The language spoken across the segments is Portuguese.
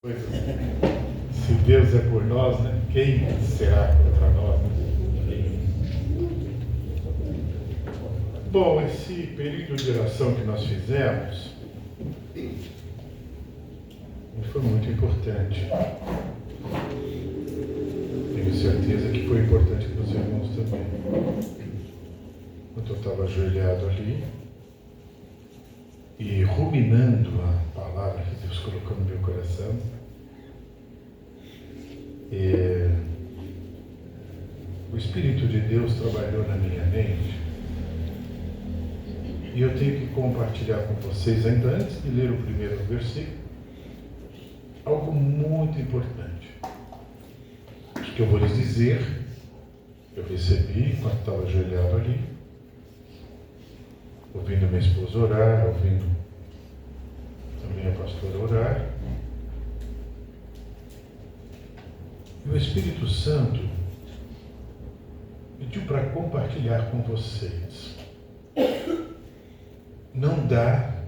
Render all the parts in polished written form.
Coisas. Se Deus é por nós, né? Quem será contra nós? Né? Bom, esse período de oração que nós fizemos foi muito importante. Tenho certeza que foi importante para os irmãos também. Enquanto eu estava ajoelhado ali e ruminando a palavra que Deus colocou no meu coração, o Espírito de Deus trabalhou na minha mente e eu tenho que compartilhar com vocês, ainda antes de ler o primeiro versículo, algo muito importante. Acho que eu vou lhes dizer, eu recebi enquanto estava ajoelhado ali, ouvindo minha esposa orar, ouvindo também a pastora orar. E o Espírito Santo pediu para compartilhar com vocês. Não dá,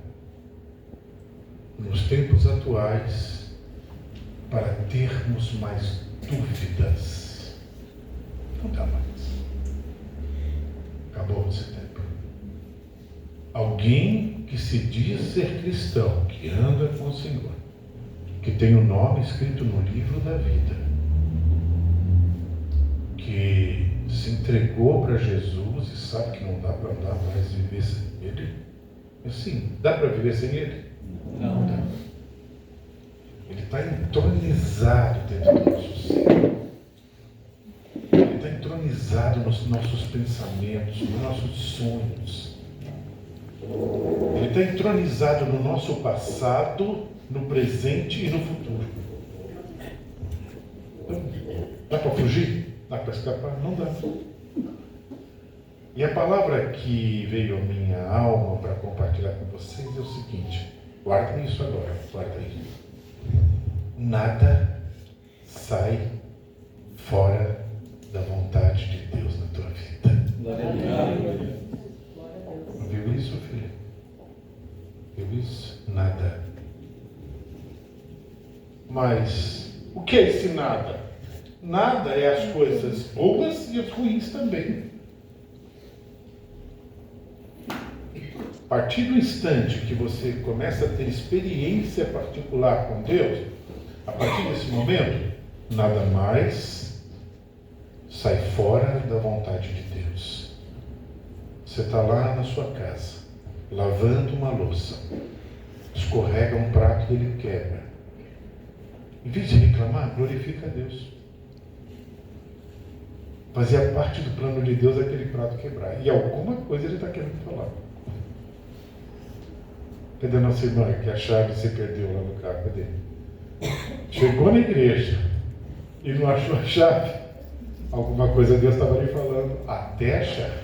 nos tempos atuais, para termos mais dúvidas. Não dá mais. Acabou esse tempo. Alguém que se diz ser cristão, que anda com o Senhor, que tem o nome escrito no livro da vida, que se entregou para Jesus e sabe que não dá para andar mais e viver sem Ele. Assim, dá para viver sem Ele? Não dá. Ele está entronizado dentro do nosso ser. Ele está entronizado nos nossos pensamentos, nos nossos sonhos. Ele está entronizado no nosso passado, no presente e no futuro. Então, dá para fugir? Dá para escapar? Não dá. E a palavra que veio à minha alma para compartilhar com vocês é o seguinte: guardem isso agora, guardem isso. Nada sai fora da vontade de Deus na tua vida. Viu isso, filho? Viu isso? Nada. Mas o que é esse nada? Nada é as coisas boas e as ruins também. A partir do instante que você começa a ter experiência particular com Deus, a partir desse momento, nada mais sai fora da vontade de Deus. Você está lá na sua casa, lavando uma louça, escorrega um prato e ele quebra. Em vez de reclamar, glorifica a Deus. Fazia parte do plano de Deus aquele prato quebrar. E alguma coisa ele está querendo falar. Cadê a nossa irmã que a chave se perdeu lá no carro? Cadê? Chegou na igreja e não achou a chave. Alguma coisa Deus estava lhe falando. Até a chave.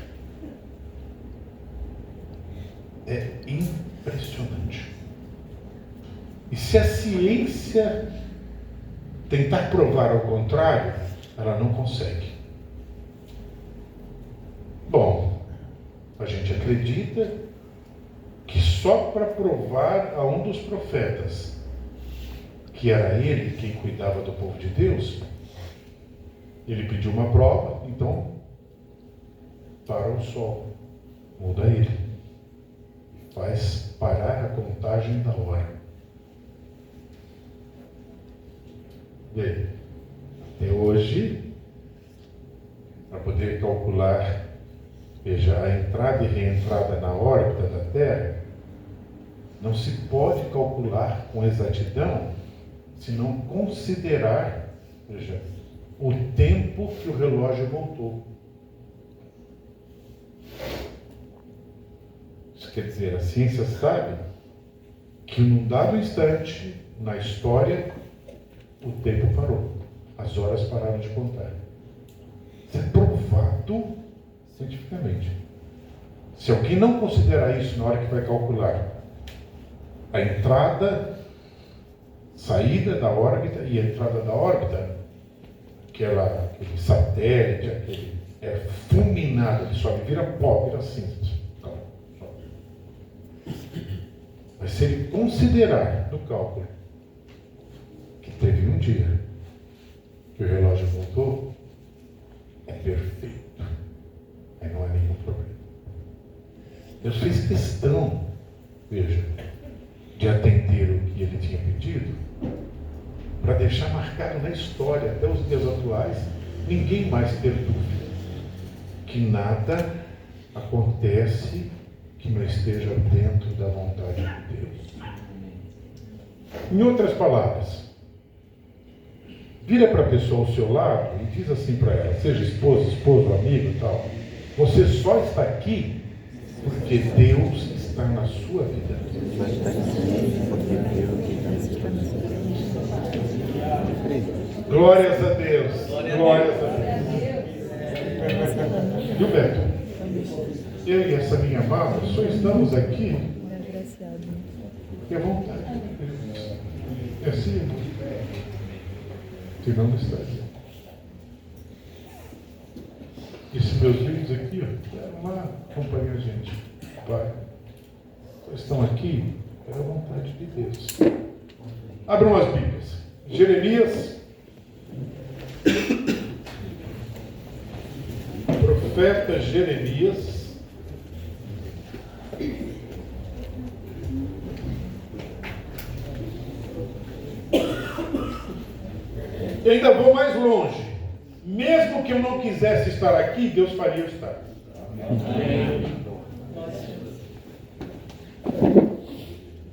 É impressionante. E se a ciência tentar provar ao contrário, ela não consegue. Bom, a gente acredita que só para provar a um dos profetas que era ele quem cuidava do povo de Deus, ele pediu uma prova, então para o sol, muda ele, faz parar a contagem da hora. E aí, até hoje, para poder calcular, veja, a entrada e reentrada na órbita da Terra, não se pode calcular com exatidão se não considerar, veja, o tempo que o relógio voltou. Isso quer dizer, a ciência sabe que num dado instante, na história, o tempo parou. As horas pararam de contar. Isso é provado cientificamente. Se alguém não considerar isso na hora que vai calcular a entrada, saída da órbita e a entrada da órbita, aquele satélite, aquele é fulminado, ele sobe, vira pó, vira cinza. Mas se ele considerar no cálculo dia que o relógio voltou, é perfeito. Aí não há nenhum problema. Deus fez questão, veja, de atender o que ele tinha pedido, para deixar marcado na história, até os dias atuais, ninguém mais ter dúvida que nada acontece que não esteja dentro da vontade de Deus. Em outras palavras, vira para a pessoa ao seu lado e diz assim para ela, seja esposo, amigo e tal, você só está aqui porque Deus está na sua vida. Glórias a Deus. Glórias a Deus. Gilberto, eu e essa minha amada só estamos aqui porque é vontade de Deus. É assim. Se não está. Esses meus filhos aqui, ó, lá acompanham a gente. Vai. Estão aqui pela vontade de Deus. Abram as Bíblias. Jeremias, profeta Jeremias, eu ainda vou mais longe. Mesmo que eu não quisesse estar aqui, Deus faria eu estar.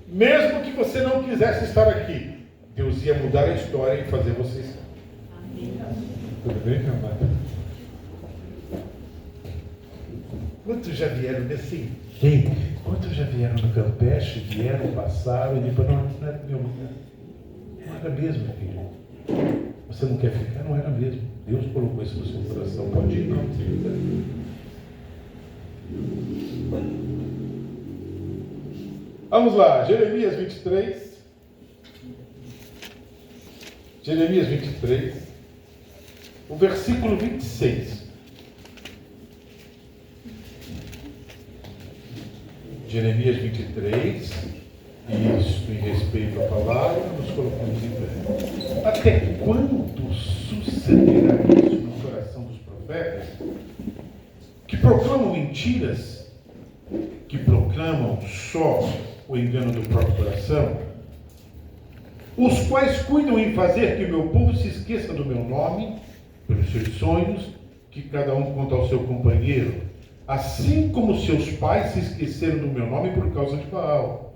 Mesmo que você não quisesse estar aqui, Deus ia mudar a história e fazer você estar. Tudo bem, meu amado? Quantos já vieram nesse? Sim. Quantos já vieram no Campeche, vieram, passaram e depois não era meu lugar? Não era mesmo, filho. Você não quer ficar? Não era mesmo. Deus colocou isso no seu coração. Pode ir, não. Vamos lá, Jeremias 23. Jeremias 23, o versículo 26. Jeremias 23, isso, em respeito à palavra, nos colocamos em pé. Até quando sucederá isso no coração dos profetas, que proclamam mentiras, que proclamam só o engano do próprio coração, os quais cuidam em fazer que o meu povo se esqueça do meu nome, pelos seus sonhos, que cada um conta ao seu companheiro, assim como seus pais se esqueceram do meu nome por causa de Baal.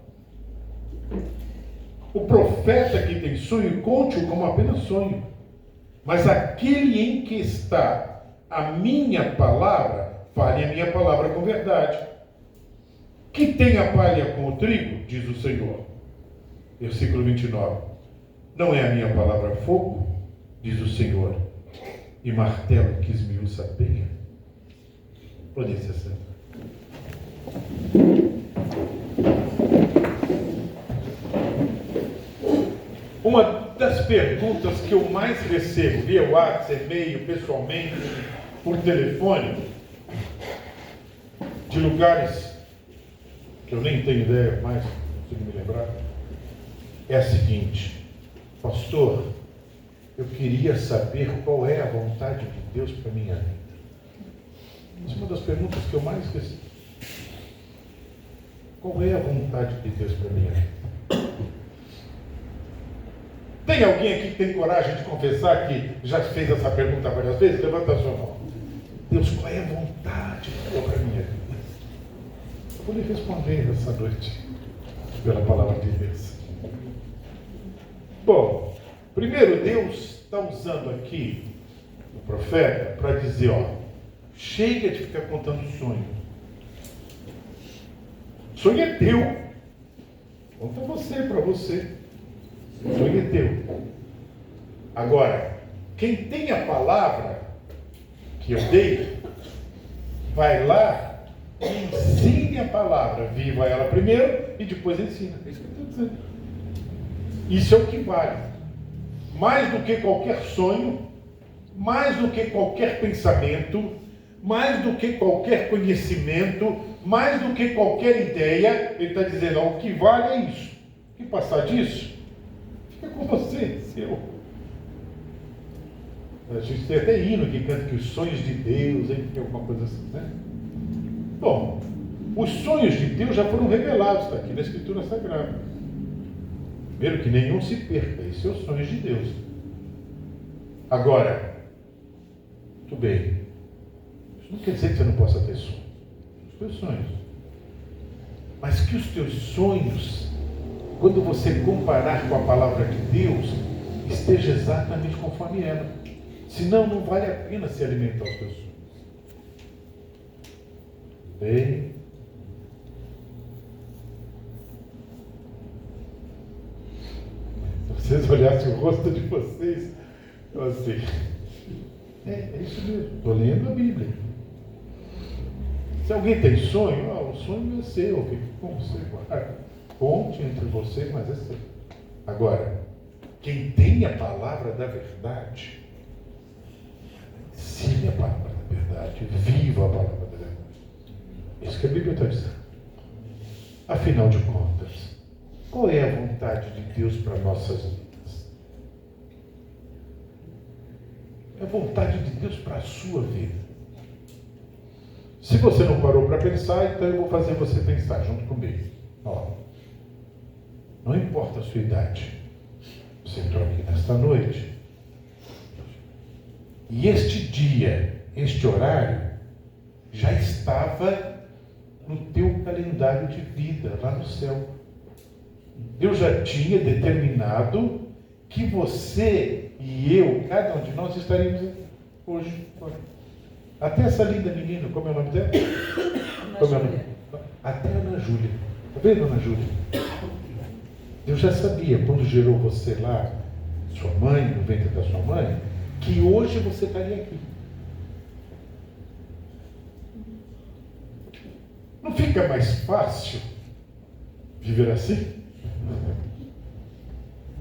O profeta que tem sonho, conte-o como apenas sonho, mas aquele em que está a minha palavra, fale a minha palavra com verdade. Que tem a palha com o trigo, diz o Senhor. Versículo 29. Não é a minha palavra fogo, diz o Senhor, e martelo que esmiuça a penha? Podem se sentar. Uma das perguntas que eu mais recebo via WhatsApp, e-mail, pessoalmente, por telefone, de lugares que eu nem tenho ideia mais, não consigo me lembrar, é a seguinte: pastor, eu queria saber qual é a vontade de Deus para a minha vida. Essa é uma das perguntas que eu mais recebo. Qual é a vontade de Deus para a minha vida? Tem alguém aqui que tem coragem de confessar que já fez essa pergunta várias vezes? Levanta a sua mão. Deus, qual é a vontade de Deus para a minha vida? Eu vou lhe responder essa noite, pela palavra de Deus. Bom, primeiro, Deus está usando aqui o profeta para dizer, ó, chega de ficar contando sonho. Sonho é teu. Conta você, para você. Sonho é teu. Agora, quem tem a palavra que eu dei, vai lá e ensine a palavra. Viva ela primeiro e depois ensina. É isso que eu estou dizendo. Isso é o que vale. Mais do que qualquer sonho, mais do que qualquer pensamento, mais do que qualquer conhecimento, mais do que qualquer ideia, ele está dizendo, ó, o que vale é isso. O que passar disso, fica com você, seu. A gente tem até hino que canta que os sonhos de Deus, hein, que é alguma coisa assim, né? Bom, os sonhos de Deus já foram revelados, está aqui na Escritura Sagrada. Primeiro, que nenhum se perca, esses são os sonhos de Deus. Agora, muito bem, isso não quer dizer que você não possa ter sonhos. Os teus sonhos. Mas que os teus sonhos, quando você comparar com a palavra de Deus, esteja exatamente conforme ela. Senão não vale a pena se alimentar os teus sonhos. Bem, se vocês olhassem o rosto de vocês, eu assim, é isso mesmo, estou lendo a Bíblia. Se alguém tem sonho, o sonho é seu, fique com você, conte entre vocês, mas é seu. Agora, quem tem a palavra da verdade, ensine a palavra da verdade, viva a palavra da verdade. Isso que a Bíblia está dizendo. Afinal de contas, qual é a vontade de Deus para nossas vidas? É a vontade de Deus para a sua vida. Se você não parou para pensar, então eu vou fazer você pensar junto comigo. Não importa a sua idade, você entrou aqui nesta noite. E este dia, este horário, já estava no teu calendário de vida, lá no céu. Deus já tinha determinado que você e eu, cada um de nós, estaríamos aqui hoje. Até essa linda menina, como é o nome dela? Como é o nome? Até a Ana Júlia. Está vendo, Ana Júlia? Deus já sabia, quando gerou você lá, sua mãe, no ventre da sua mãe, que hoje você estaria aqui. Não fica mais fácil viver assim?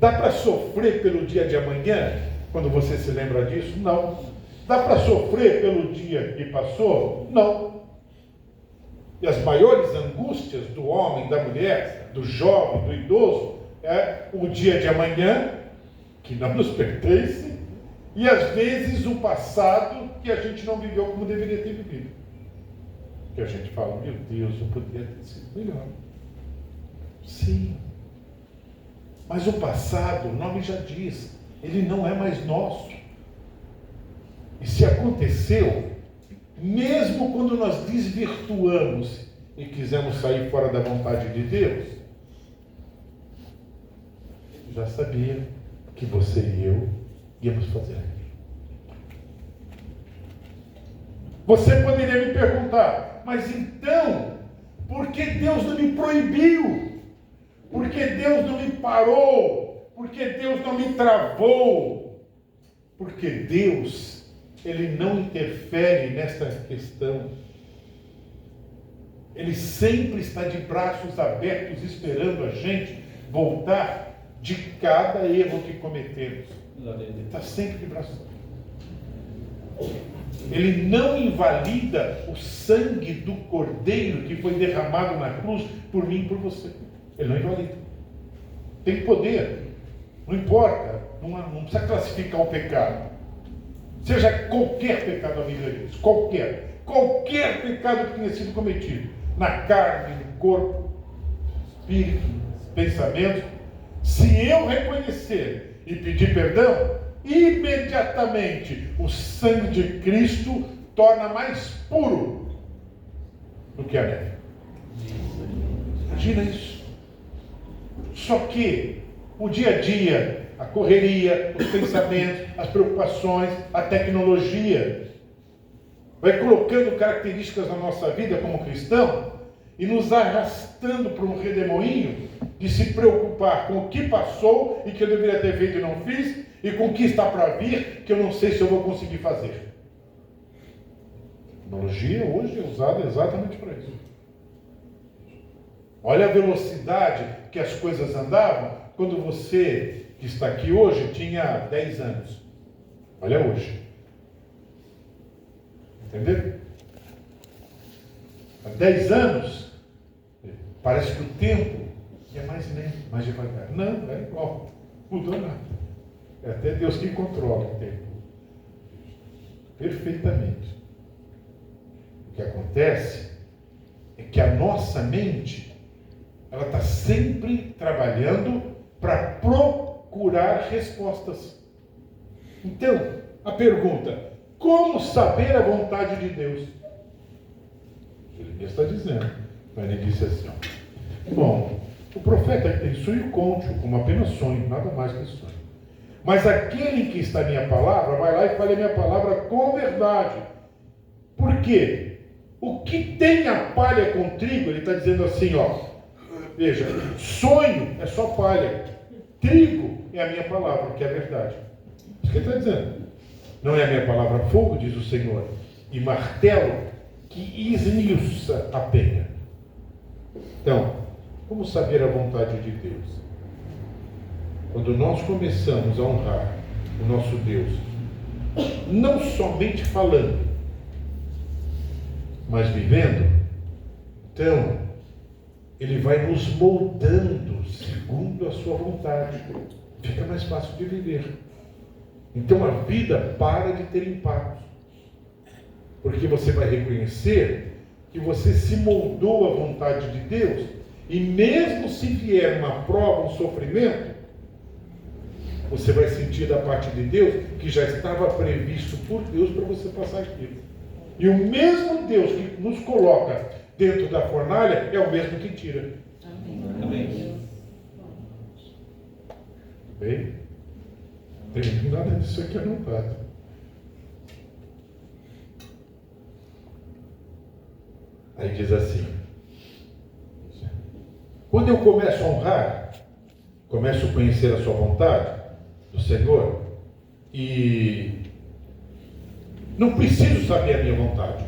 Dá para sofrer pelo dia de amanhã, quando você se lembra disso? Não. Dá para sofrer pelo dia que passou? Não. E as maiores angústias do homem, da mulher, do jovem, do idoso, é o dia de amanhã, que não nos pertence, e às vezes o passado que a gente não viveu como deveria ter vivido. Que a gente fala, meu Deus, eu poderia ter sido melhor. Sim. Mas o passado, o nome já diz, ele não é mais nosso. E se aconteceu, mesmo quando nós desvirtuamos e quisemos sair fora da vontade de Deus, já sabia que você e eu íamos fazer aquilo. Você poderia me perguntar, mas então, por que Deus não me proibiu? Por que Deus não me parou? Por que Deus não me travou? Porque Deus, Ele não interfere nesta questão. Ele sempre está de braços abertos, esperando a gente voltar de cada erro que cometemos. Ele está sempre de braços abertos. Ele não invalida o sangue do Cordeiro que foi derramado na cruz por mim e por você. Ele não invalida. Tem poder. Não importa. Não precisa classificar o pecado. Seja qualquer pecado, amigo de Deus. Qualquer pecado que tenha sido cometido. Na carne, no corpo, espírito, pensamentos. Se eu reconhecer e pedir perdão, imediatamente o sangue de Cristo torna mais puro do que a neve. Imagina isso. Só que o dia a dia, a correria, os pensamentos, as preocupações, a tecnologia, vai colocando características na nossa vida como cristão e nos arrastando para um redemoinho de se preocupar com o que passou e que eu deveria ter feito e não fiz, e com o que está para vir, que eu não sei se eu vou conseguir fazer. A tecnologia hoje é usada exatamente para isso. Olha a velocidade que as coisas andavam quando você, que está aqui hoje, tinha 10 anos. Olha hoje. Entendeu? Há 10 anos, parece que o tempo é mais lento, mais devagar. Não, é igual. Mudou nada. É até Deus que controla o tempo. perfeitamente. O que acontece é que a nossa mente, ela está sempre trabalhando para procurar respostas. Então, a pergunta: como saber a vontade de Deus? Jeremias está dizendo. Mas ele disse assim: bom, o profeta que tem sonho, conte-o como apenas sonho, nada mais que sonho. Mas aquele que está minha palavra, vai lá e fale a minha palavra com verdade. Por quê? O que tem a palha com trigo, ele está dizendo assim, veja, sonho é só palha, trigo é a minha palavra, que é a verdade. Isso que ele está dizendo. Não é a minha palavra fogo, diz o Senhor, e martelo que esmiuça a penha. Então, como saber a vontade de Deus? Quando nós começamos a honrar o nosso Deus, não somente falando, mas vivendo, então, Ele vai nos moldando segundo a sua vontade. Fica mais fácil de viver. Então a vida para de ter impacto. Porque você vai reconhecer que você se moldou à vontade de Deus, e mesmo se vier uma prova, um sofrimento, você vai sentir da parte de Deus que já estava previsto por Deus para você passar aquilo. E o mesmo Deus que nos coloca dentro da fornalha é o mesmo que tira. Amém. Bem, não tem nada disso aqui anotado. Aí diz assim: quando eu começo a honrar, começo a conhecer a sua vontade do Senhor, e não preciso saber a minha vontade.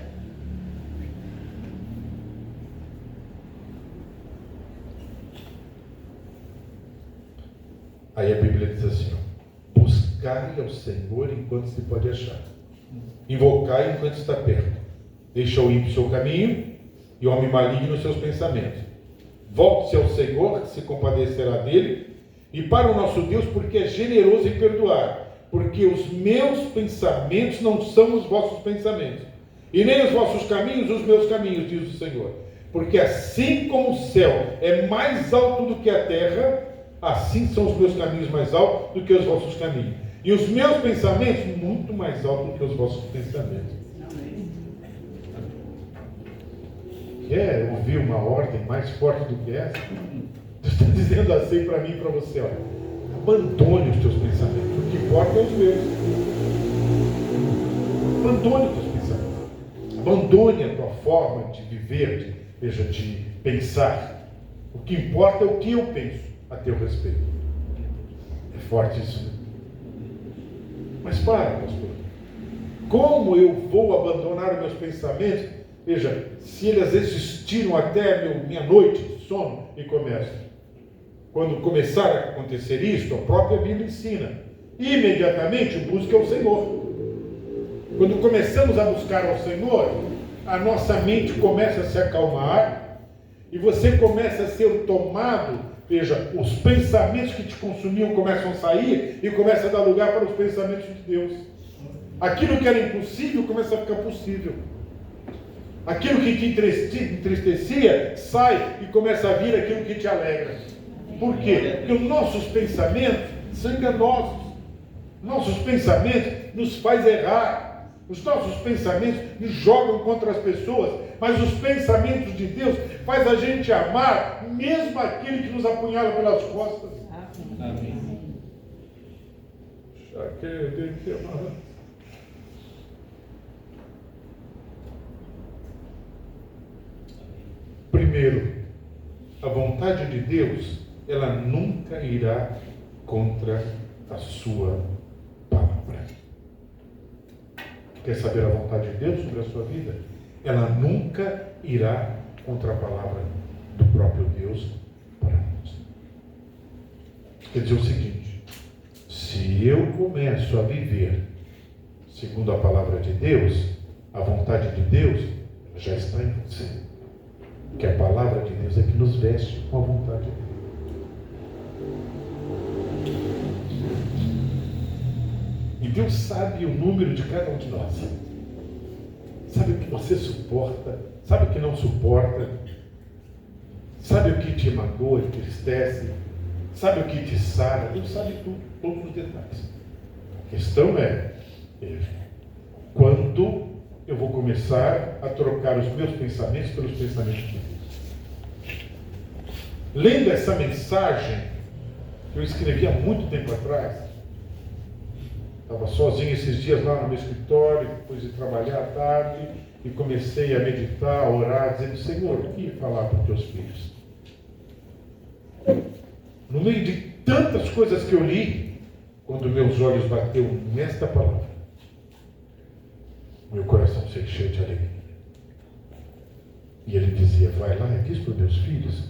Aí a Bíblia diz assim: buscai ao Senhor enquanto se pode achar, invocai enquanto está perto, deixa o ímpio seu caminho e o homem maligno os seus pensamentos. Volte-se ao Senhor, que se compadecerá dele, e para o nosso Deus, porque é generoso em perdoar, porque os meus pensamentos não são os vossos pensamentos, e nem os vossos caminhos os meus caminhos, diz o Senhor. Porque assim como o céu é mais alto do que a terra, assim são os meus caminhos mais altos do que os vossos caminhos, e os meus pensamentos muito mais altos do que os vossos pensamentos. Quer ouvir uma ordem mais forte do que essa? Deus está dizendo assim para mim e para você: olha, abandone os teus pensamentos, o que importa é os meus. Abandone os teus pensamentos, abandone a tua forma de viver, de pensar. O que importa é o que eu penso a teu respeito. É forte isso, né? Mas para, pastor, como eu vou abandonar os meus pensamentos? Veja, se eles às vezes tiram até minha noite de sono e começam. Quando começar a acontecer isso, a própria Bíblia ensina: imediatamente busque ao Senhor. Quando começamos a buscar ao Senhor, a nossa mente começa a se acalmar e você começa a ser tomado. Veja, os pensamentos que te consumiam começam a sair e começa a dar lugar para os pensamentos de Deus. Aquilo que era impossível começa a ficar possível. Aquilo que te entristecia sai e começa a vir aquilo que te alegra. Por quê? Porque os nossos pensamentos são enganosos. Nossos pensamentos nos fazem errar. Os nossos pensamentos nos jogam contra as pessoas. Mas os pensamentos de Deus faz a gente amar mesmo aquele que nos apunhala pelas costas. Amém. Primeiro, a vontade de Deus, ela nunca irá contra a sua palavra. Quer saber a vontade de Deus sobre a sua vida? Ela nunca irá contra a palavra do próprio Deus para nós. Quer dizer o seguinte: se eu começo a viver segundo a palavra de Deus, a vontade de Deus já está em você. Que a palavra de Deus é que nos veste com a vontade de Deus. Deus sabe o número de cada um de nós. Sabe o que você suporta, sabe o que não suporta, sabe o que te magoa, te entristece, sabe o que te sara. Deus sabe tudo, todos os detalhes. A questão é, quando eu vou começar a trocar os meus pensamentos pelos pensamentos de Deus. Lendo essa mensagem, que eu escrevi há muito tempo atrás, estava sozinho esses dias lá no meu escritório, depois de trabalhar à tarde, e comecei a meditar, a orar, dizendo: Senhor, o que falar para os teus filhos? No meio de tantas coisas que eu li, quando meus olhos bateram nesta palavra, meu coração se encheu de alegria. E ele dizia: vai lá e diz para os meus filhos,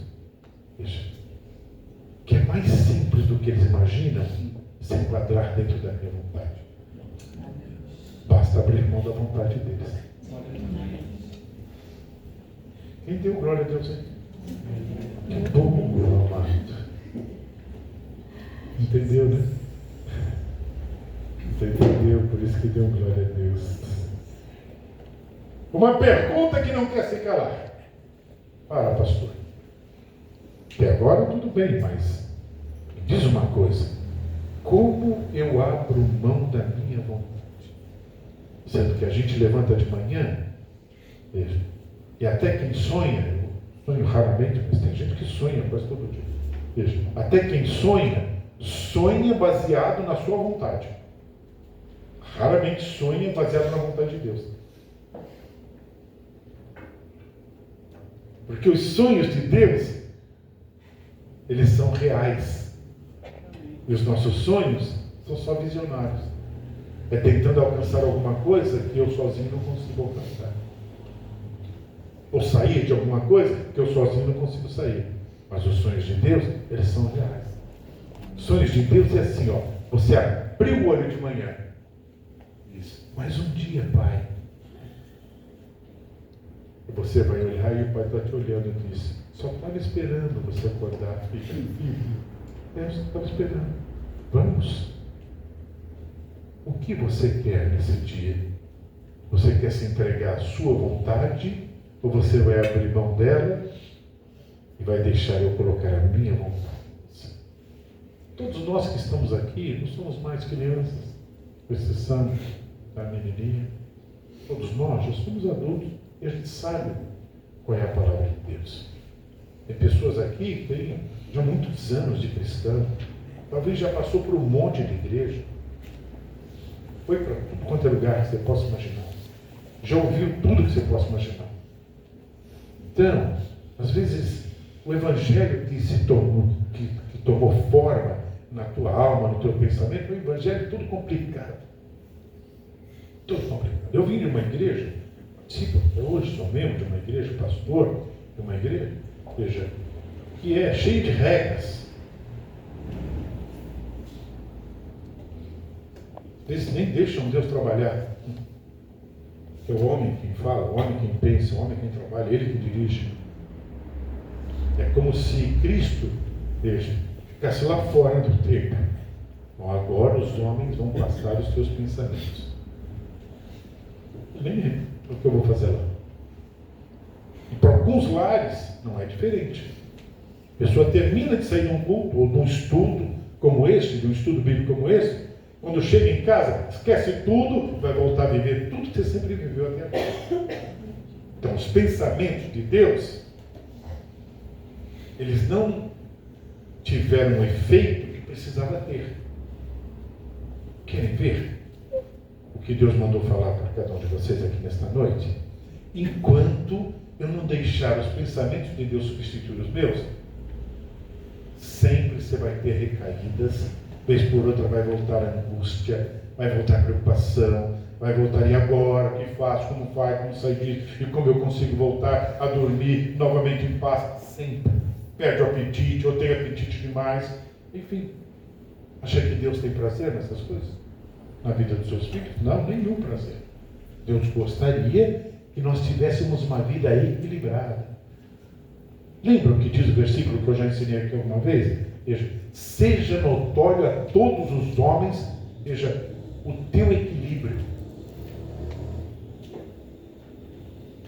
veja, que é mais simples do que eles imaginam se enquadrar dentro da minha vontade. Basta abrir mão da vontade deles. Quem deu glória a Deus aí? Que bom, meu amado. Entendeu, né? Entendeu? Por isso que deu glória a Deus. Uma pergunta que não quer se calar. Para, pastor. Até agora tudo bem, mas me diz uma coisa. Como eu abro mão da minha vontade? Sendo que a gente levanta de manhã, veja, e até quem sonha, eu sonho raramente, mas tem gente que sonha quase todo dia. Veja, até quem sonha, sonha baseado na sua vontade. Raramente sonha baseado na vontade de Deus. Porque os sonhos de Deus, eles são reais. E os nossos sonhos são só visionários. É tentando alcançar alguma coisa que eu sozinho não consigo alcançar. Ou sair de alguma coisa que eu sozinho não consigo sair. Mas os sonhos de Deus, eles são reais. Os sonhos de Deus é assim, ó. Você abriu o olho de manhã. Isso. Mais um dia, pai. E você vai olhar e o pai está te olhando e diz: só estava esperando você acordar, filho. Eu estava esperando. Vamos. O que você quer nesse dia? Você quer se entregar à sua vontade? Ou você vai abrir mão dela e vai deixar eu colocar a minha vontade? Todos nós que estamos aqui não somos mais crianças, com exceção da menininha. Todos nós já somos adultos e a gente sabe qual é a palavra de Deus. Tem pessoas aqui que têm já muitos anos de cristão, talvez já passou por um monte de igreja, foi para tudo quanto é lugar que você possa imaginar, já ouviu tudo que você possa imaginar. Então, às vezes, o Evangelho que tomou forma na tua alma, no teu pensamento, é um Evangelho todo complicado. Todo complicado. Eu vim de uma igreja, participo até hoje, sou membro de uma igreja, pastor de uma igreja, veja, que é cheio de regras. Eles nem deixam Deus trabalhar. É o homem quem fala, o homem quem pensa, o homem quem trabalha, ele que dirige. É como se Cristo, veja, ficasse lá fora do tempo. Bom, agora os homens vão passar os seus pensamentos. Nem o que eu vou fazer lá. E para alguns lares não é diferente. A pessoa termina de sair de um culto ou de um estudo como este, de um estudo bíblico como esse. Quando chega em casa, esquece tudo, vai voltar a viver tudo que você sempre viveu até agora. Então, os pensamentos de Deus, eles não tiveram o efeito que precisava ter. Querem ver o que Deus mandou falar para cada um de vocês aqui nesta noite? Enquanto eu não deixar os pensamentos de Deus substituir os meus, sempre você vai ter recaídas. Vez por outra vai voltar a angústia, vai voltar a preocupação, vai voltar: e agora? O que faço? Como faz? Como sair disso? E como eu consigo voltar a dormir novamente em paz? Sempre. Perde o apetite, ou tem apetite demais. Enfim, acha que Deus tem prazer nessas coisas? Na vida dos seus filhos? Não, nenhum prazer. Deus gostaria que nós tivéssemos uma vida equilibrada. Lembra o que diz o versículo que eu já ensinei aqui alguma vez? Veja, seja notório a todos os homens, veja, o teu equilíbrio.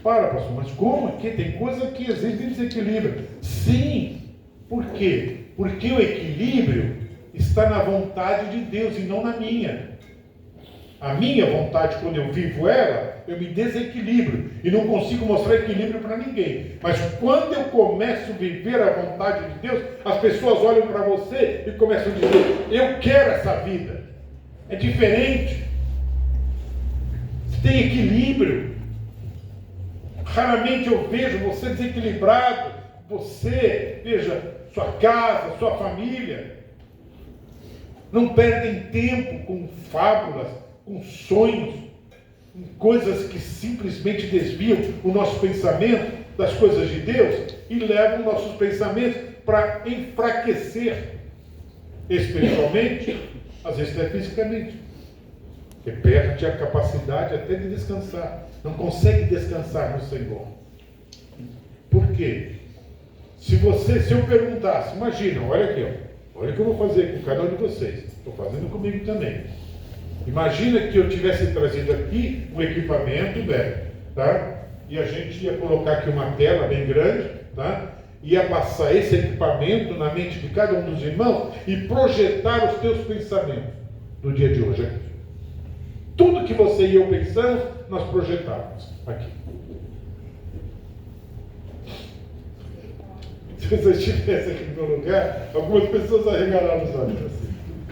Pastor, mas como aqui? Tem coisa que às vezes desequilibra. Sim, por quê? Porque o equilíbrio está na vontade de Deus e não na minha. A minha vontade, quando eu vivo ela, eu me desequilibro e não consigo mostrar equilíbrio para ninguém. Mas quando eu começo a viver a vontade de Deus, as pessoas olham para você e começam a dizer: eu quero essa vida. É diferente. Você tem equilíbrio. Raramente eu vejo você desequilibrado. Você, veja, sua casa, sua família. Não perdem tempo com fábulas, com sonhos, com coisas que simplesmente desviam o nosso pensamento das coisas de Deus e levam nossos pensamentos para enfraquecer espiritualmente, às vezes até fisicamente. Porque perde a capacidade até de descansar. Não consegue descansar no Senhor. Por quê? Se eu perguntasse, imagina, olha aqui, olha o que eu vou fazer com cada um de vocês. Estou fazendo comigo também. Imagina que eu tivesse trazido aqui um equipamento, tá? E a gente ia colocar aqui uma tela bem grande, tá? Ia passar esse equipamento na mente de cada um dos irmãos e projetar os teus pensamentos no dia de hoje aqui. Tudo que você e eu pensamos, nós projetávamos aqui. Se você estivesse aqui no meu lugar, algumas pessoas arregalaram os olhos assim.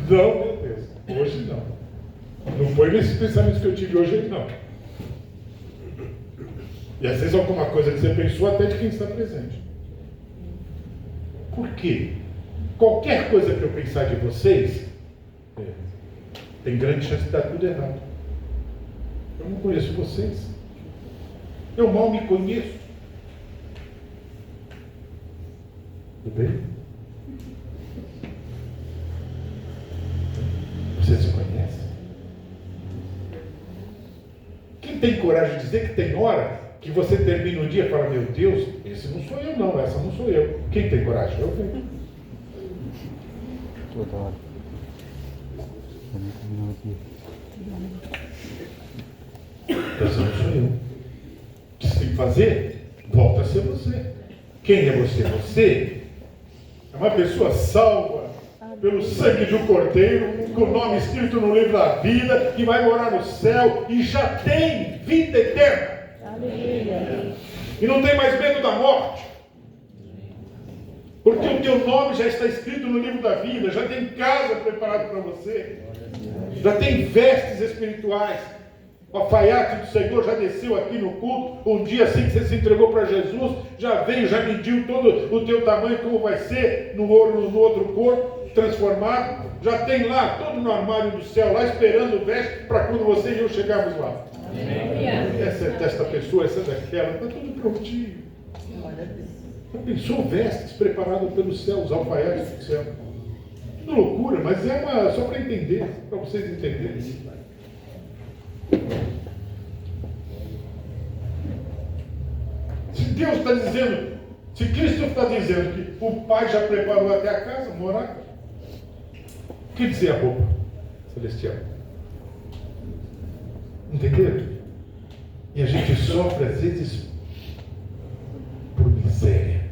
Não, meu Deus, hoje não. Não foi nesses pensamentos que eu tive hoje, não. E às vezes alguma coisa que você pensou até de quem está presente. Por quê? Qualquer coisa que eu pensar de vocês, tem grande chance de dar tudo errado. Eu não conheço vocês. Eu mal me conheço. Tudo bem? Você se conhece? Quem tem coragem de dizer que tem hora que você termina um dia e fala: meu Deus, esse não sou eu não, essa não sou eu. Quem tem coragem? Eu tenho. Toda hora. Esse não sou eu. O que você tem que fazer? Volta a ser você. Quem é você? Você é uma pessoa salva pelo sangue do Cordeiro, com o nome escrito no livro da vida, que vai morar no céu e já tem vida eterna. Aleluia. E não tem mais medo da morte. Porque o teu nome já está escrito no livro da vida, já tem casa preparada para você, já tem vestes espirituais. O alfaiate do Senhor já desceu aqui no culto. Um dia assim que você se entregou para Jesus, já veio, já mediu todo o teu tamanho, como vai ser no outro corpo transformado. Já tem lá, todo no armário do céu, lá esperando o veste para quando você e eu chegarmos lá. Amém. Essa é desta pessoa, essa é daquela, está tudo prontinho. Já pensou vestes preparadas pelo céu, os alfaiates do céu? Tudo loucura, mas só para entender, para vocês entenderem. Se Deus está dizendo, se Cristo está dizendo que o Pai já preparou até a casa, morar, o que dizer a roupa celestial? Entenderam? E a gente sofre às vezes por miséria.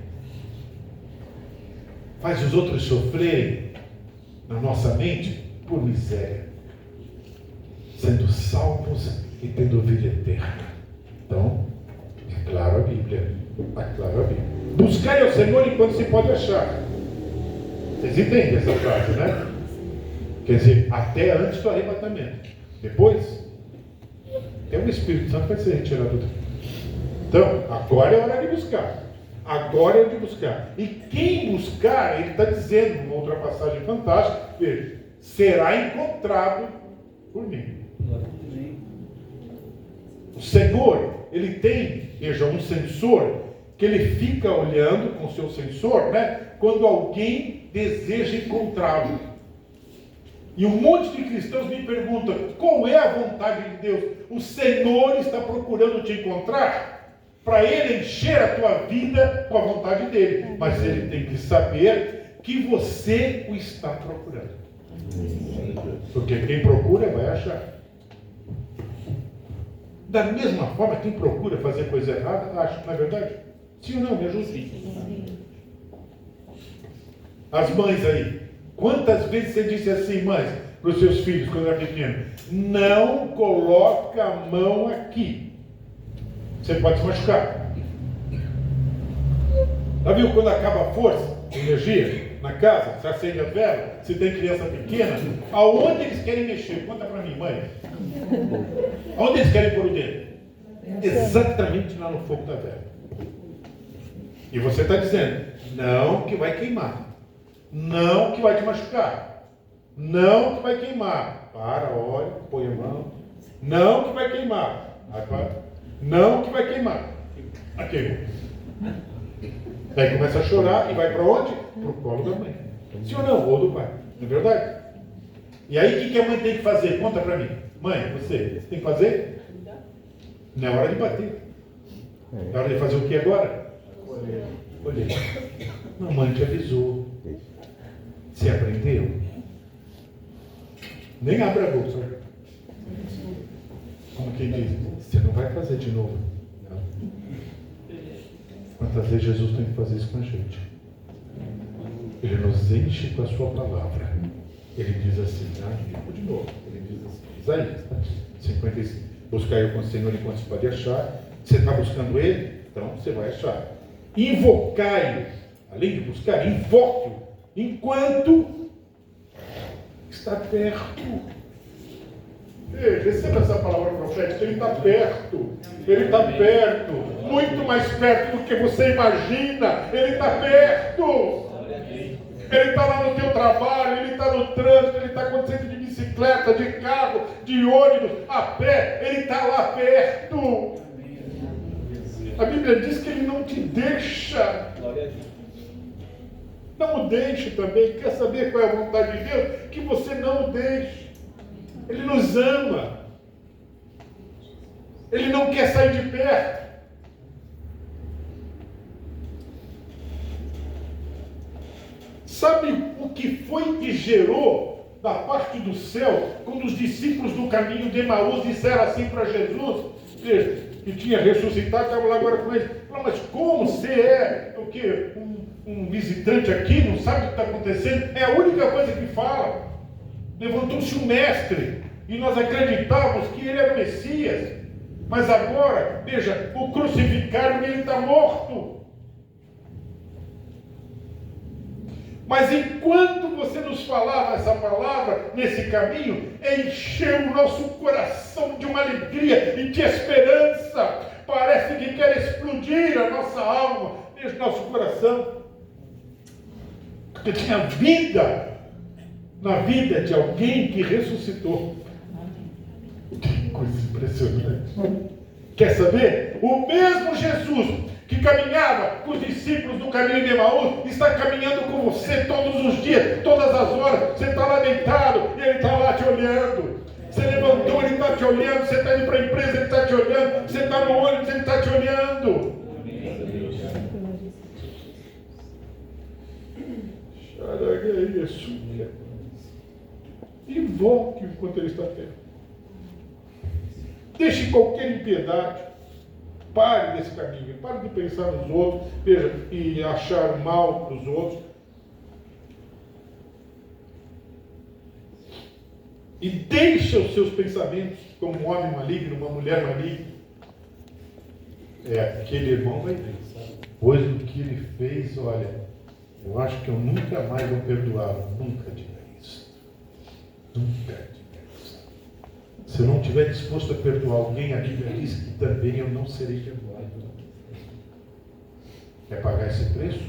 Faz os outros sofrerem na nossa mente por miséria, sendo salvos e tendo vida eterna. Então, é claro a Bíblia. É claro a Bíblia. Buscai ao Senhor enquanto se pode achar. Vocês entendem essa frase, né? Quer dizer, até antes do arrebatamento. Depois, até o Espírito Santo vai ser retirado. Então, agora é hora de buscar. Agora é hora de buscar. E quem buscar, ele está dizendo, numa outra passagem fantástica, veja, será encontrado por mim. O Senhor, ele tem, veja, um sensor, que ele fica olhando com o seu sensor, né, quando alguém deseja encontrá-lo. E um monte de cristãos me perguntam, qual é a vontade de Deus? O Senhor está procurando te encontrar para Ele encher a tua vida com a vontade dEle. Mas Ele tem que saber que você o está procurando. Porque quem procura vai achar. Da mesma forma, quem procura fazer coisa errada, acha, não é verdade? Sim ou não? Me ajude. As mães aí, quantas vezes você disse assim, mães, para os seus filhos, quando era pequeno, não coloca a mão aqui. Você pode se machucar. Já viu quando acaba a força, a energia, na casa, se acende a vela, se tem criança pequena, aonde eles querem mexer? Conta para mim, mãe. Aonde eles querem pôr o dedo? Exatamente lá no fogo da vela. E você está dizendo, não que vai queimar. Não que vai te machucar. Não que vai queimar. Para, olha, põe a mão. Não que vai queimar. Não que vai queimar. Aqui. Daí começa a chorar e vai para onde? Para o colo da mãe. Sim ou não? Ou do pai. Não é verdade? E aí o que a mãe tem que fazer? Conta para mim. Mãe, você tem que fazer? Não é hora de bater. É hora de fazer o que agora? Olhei. Mamãe te avisou. Você aprendeu? Nem abre a boca. Como quem diz, você não vai fazer de novo. Não. Quantas vezes Jesus tem que fazer isso com a gente? Ele nos enche com a sua palavra. Ele diz assim, de novo. Ele diz assim, Isaías 55. Buscai o Senhor enquanto se pode achar. Você está buscando Ele? Então você vai achar. Invocai-o. Além de buscar, invoque-o. Enquanto está perto. Ei, receba essa palavra profética. Ele está perto. Ele está perto. Muito mais perto do que você imagina. Ele está perto. Ele está lá no teu trabalho, ele está no trânsito, ele está acontecendo de bicicleta, de carro, de ônibus, a pé, ele está lá perto. A Bíblia diz que ele não te deixa. Não o deixe também. Quer saber qual é a vontade de Deus? Que você não o deixe. Ele nos ama. Ele não quer sair de perto. Sabe o que foi que gerou da parte do céu, quando os discípulos do caminho de Emaús disseram assim para Jesus, que tinha ressuscitado, estava lá agora com eles, mas como você é o quê? Um visitante aqui, não sabe o que está acontecendo? É a única coisa que fala. Levantou-se o mestre, e nós acreditávamos que ele era o Messias, mas agora, veja, o crucificaram e ele está morto. Mas enquanto você nos falava essa palavra, nesse caminho, encheu o nosso coração de uma alegria e de esperança. Parece que quer explodir a nossa alma, nesse nosso coração. Porque tinha vida na vida de alguém que ressuscitou. Que coisa impressionante. Quer saber? O mesmo Jesus que caminhava com os discípulos do caminho de Emaús, está caminhando com você todos os dias, todas as horas. Você está lá deitado e ele está lá te olhando. Você levantou, ele está te olhando. Você está indo para a empresa, ele está te olhando. Você está no ônibus, ele está te olhando. Invoque enquanto ele está perto. Deixe qualquer impiedade. Pare desse caminho, pare de pensar nos outros, veja, e achar mal para os outros. E deixe os seus pensamentos como um homem maligno, uma mulher maligna. Aquele irmão vai ver, sabe? Pois do que ele fez, olha, eu acho que eu nunca mais vou perdoá-lo. Nunca diga isso. Nunca diga isso. Se eu não estiver disposto a perdoar alguém, a Bíblia diz que também eu não serei perdoado. Quer pagar esse preço?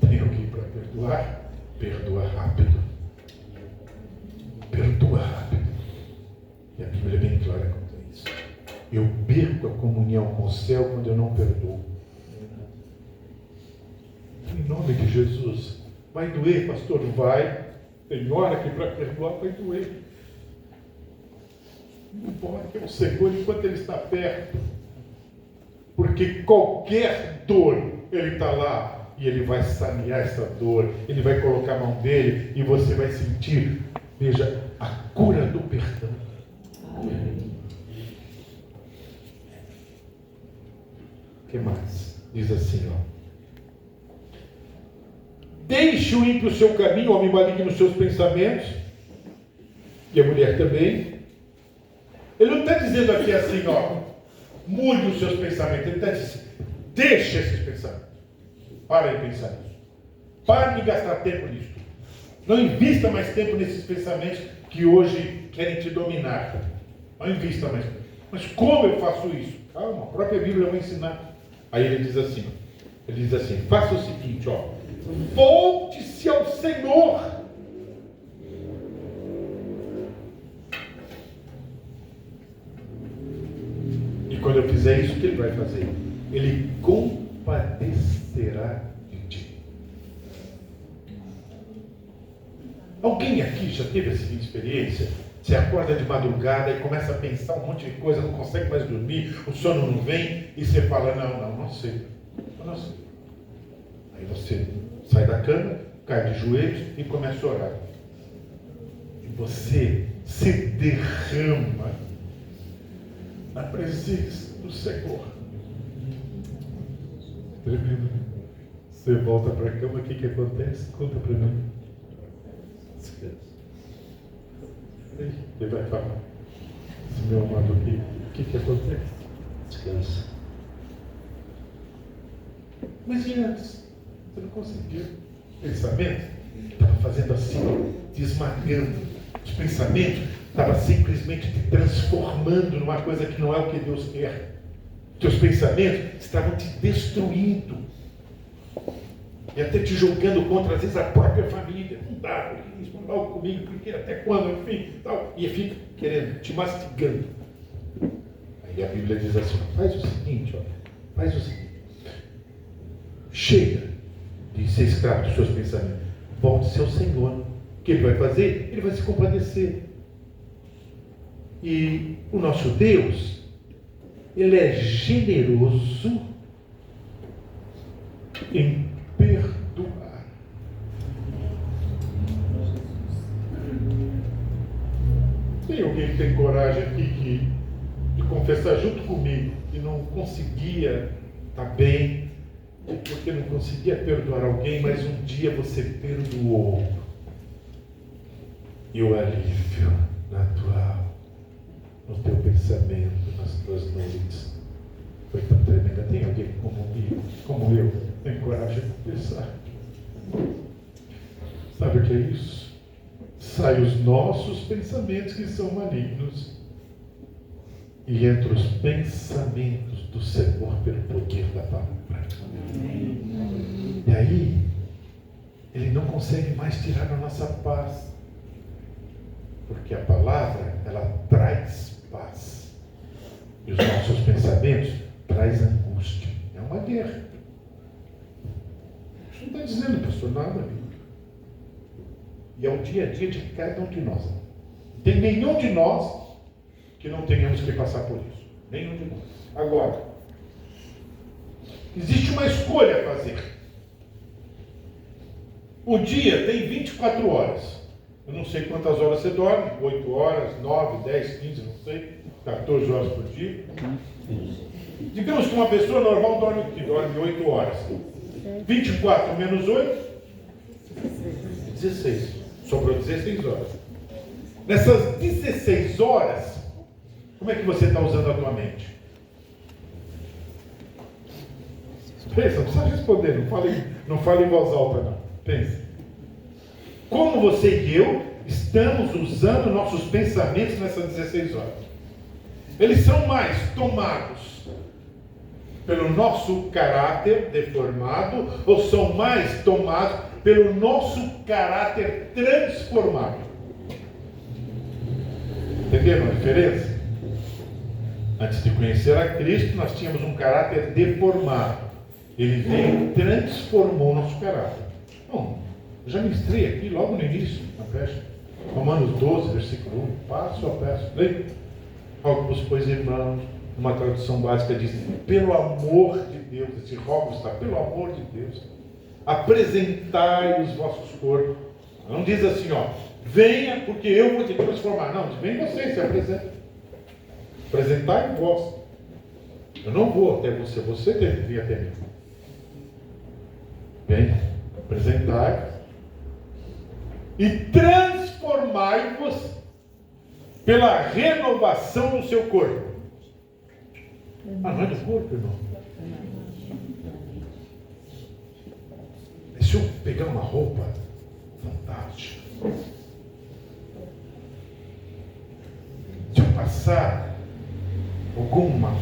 Tem alguém para perdoar? Perdoa rápido. Perdoa rápido. E a Bíblia é bem clara quanto a isso. Eu perco a comunhão com o céu quando eu não perdoo. Em nome de Jesus. Vai doer, pastor? Vai. Tem hora que para perdoar vai doer. Não pode, o Senhor, enquanto Ele está perto. Porque qualquer dor, Ele está lá. e Ele vai sanear essa dor, Ele vai colocar a mão dele e você vai sentir, veja, a cura do perdão. O que mais? Diz assim, deixe o ímpio o seu caminho, o homem maligno os seus pensamentos, e a mulher também. Ele não está dizendo aqui assim, mude os seus pensamentos. Ele está dizendo, deixe esses pensamentos. Para de pensar nisso. Pare de gastar tempo nisso. Não invista mais tempo nesses pensamentos que hoje querem te dominar. Não invista mais tempo. Mas como eu faço isso? Calma, a própria Bíblia vai ensinar. Aí ele diz assim, faça o seguinte, volte-se ao Senhor. E quando eu fizer isso, o que Ele vai fazer? Ele compadecerá de ti. Alguém aqui já teve essa experiência? Você acorda de madrugada e começa a pensar um monte de coisa, não consegue mais dormir, o sono não vem, e você fala, não sei. Aí você sai da cama, cai de joelhos e começa a orar. E você se derrama na presença do Senhor. Tremendo. Você volta para a cama, o que acontece? Conta para mim. Descansa. Ele vai falar. Esse meu amado aqui, o que acontece? Descansa. Mas e antes? Você não conseguiu. Pensamento estava fazendo assim, te esmagando. Os pensamentos estavam simplesmente te transformando numa coisa que não é o que Deus quer. Teus pensamentos estavam te destruindo. E até te julgando contra, às vezes, a própria família. Não dá, porque isso não dá comigo, porque até quando, enfim, tal. E fica querendo, te mastigando. Aí a Bíblia diz assim, faz o seguinte, faz o seguinte. Chega de ser escravo dos seus pensamentos. Volte-se ao Senhor. O que Ele vai fazer? Ele vai se compadecer. E o nosso Deus, Ele é generoso em perdoar. Tem alguém que tem coragem aqui de confessar junto comigo que não conseguia estar bem, porque não conseguia perdoar alguém, mas um dia você perdoou. E o alívio natural no teu pensamento, nas tuas noites, foi tão tremendo. Tem alguém como eu, tem coragem de confessar? Sabe o que é isso? Sai os nossos pensamentos que são malignos e entra os pensamentos do Senhor pelo poder da palavra. E aí, Ele não consegue mais tirar a nossa paz. Porque a palavra, ela traz paz. E os nossos pensamentos traz angústia. É uma guerra. Isso não está dizendo, pastor, nada. E é o dia a dia de cada um de nós. Não tem nenhum de nós que não tenhamos que passar por isso. Nenhum de nós. Agora, existe uma escolha a fazer. O dia tem 24 horas. Eu não sei quantas horas você dorme, 8 horas, 9, 10, 15, não sei, 14 horas por dia. Digamos que uma pessoa normal dorme 8 horas. 24 menos 8, 16. Sobrou 16 horas. Nessas 16 horas, como é que você está usando a tua mente? Pensa, não precisa responder, não fale em voz alta, não. Pensa. Como você e eu estamos usando nossos pensamentos nessas 16 horas? Eles são mais tomados pelo nosso caráter deformado ou são mais tomados pelo nosso caráter transformado? Entenderam a diferença? Antes de conhecer a Cristo, nós tínhamos um caráter deformado. Ele veio e transformou o nosso caráter. Bom, eu já ministrei aqui logo no início, na festa. Romanos 12, versículo 1, passo a passo. Leia. Rogo-vos, pois, irmãos, uma tradução básica diz, pelo amor de Deus, esse rogo está, pelo amor de Deus, apresentai os vossos corpos. Não diz assim, ó, venha porque eu vou te transformar. Não, diz, vem você, se apresenta. Apresentai vós. Eu não vou até você, você tem que vir até mim. Vem, apresentai e transformai-vos pela renovação do seu corpo. Ah, não é do corpo, irmão? Se eu pegar uma roupa fantástica, se eu passar alguma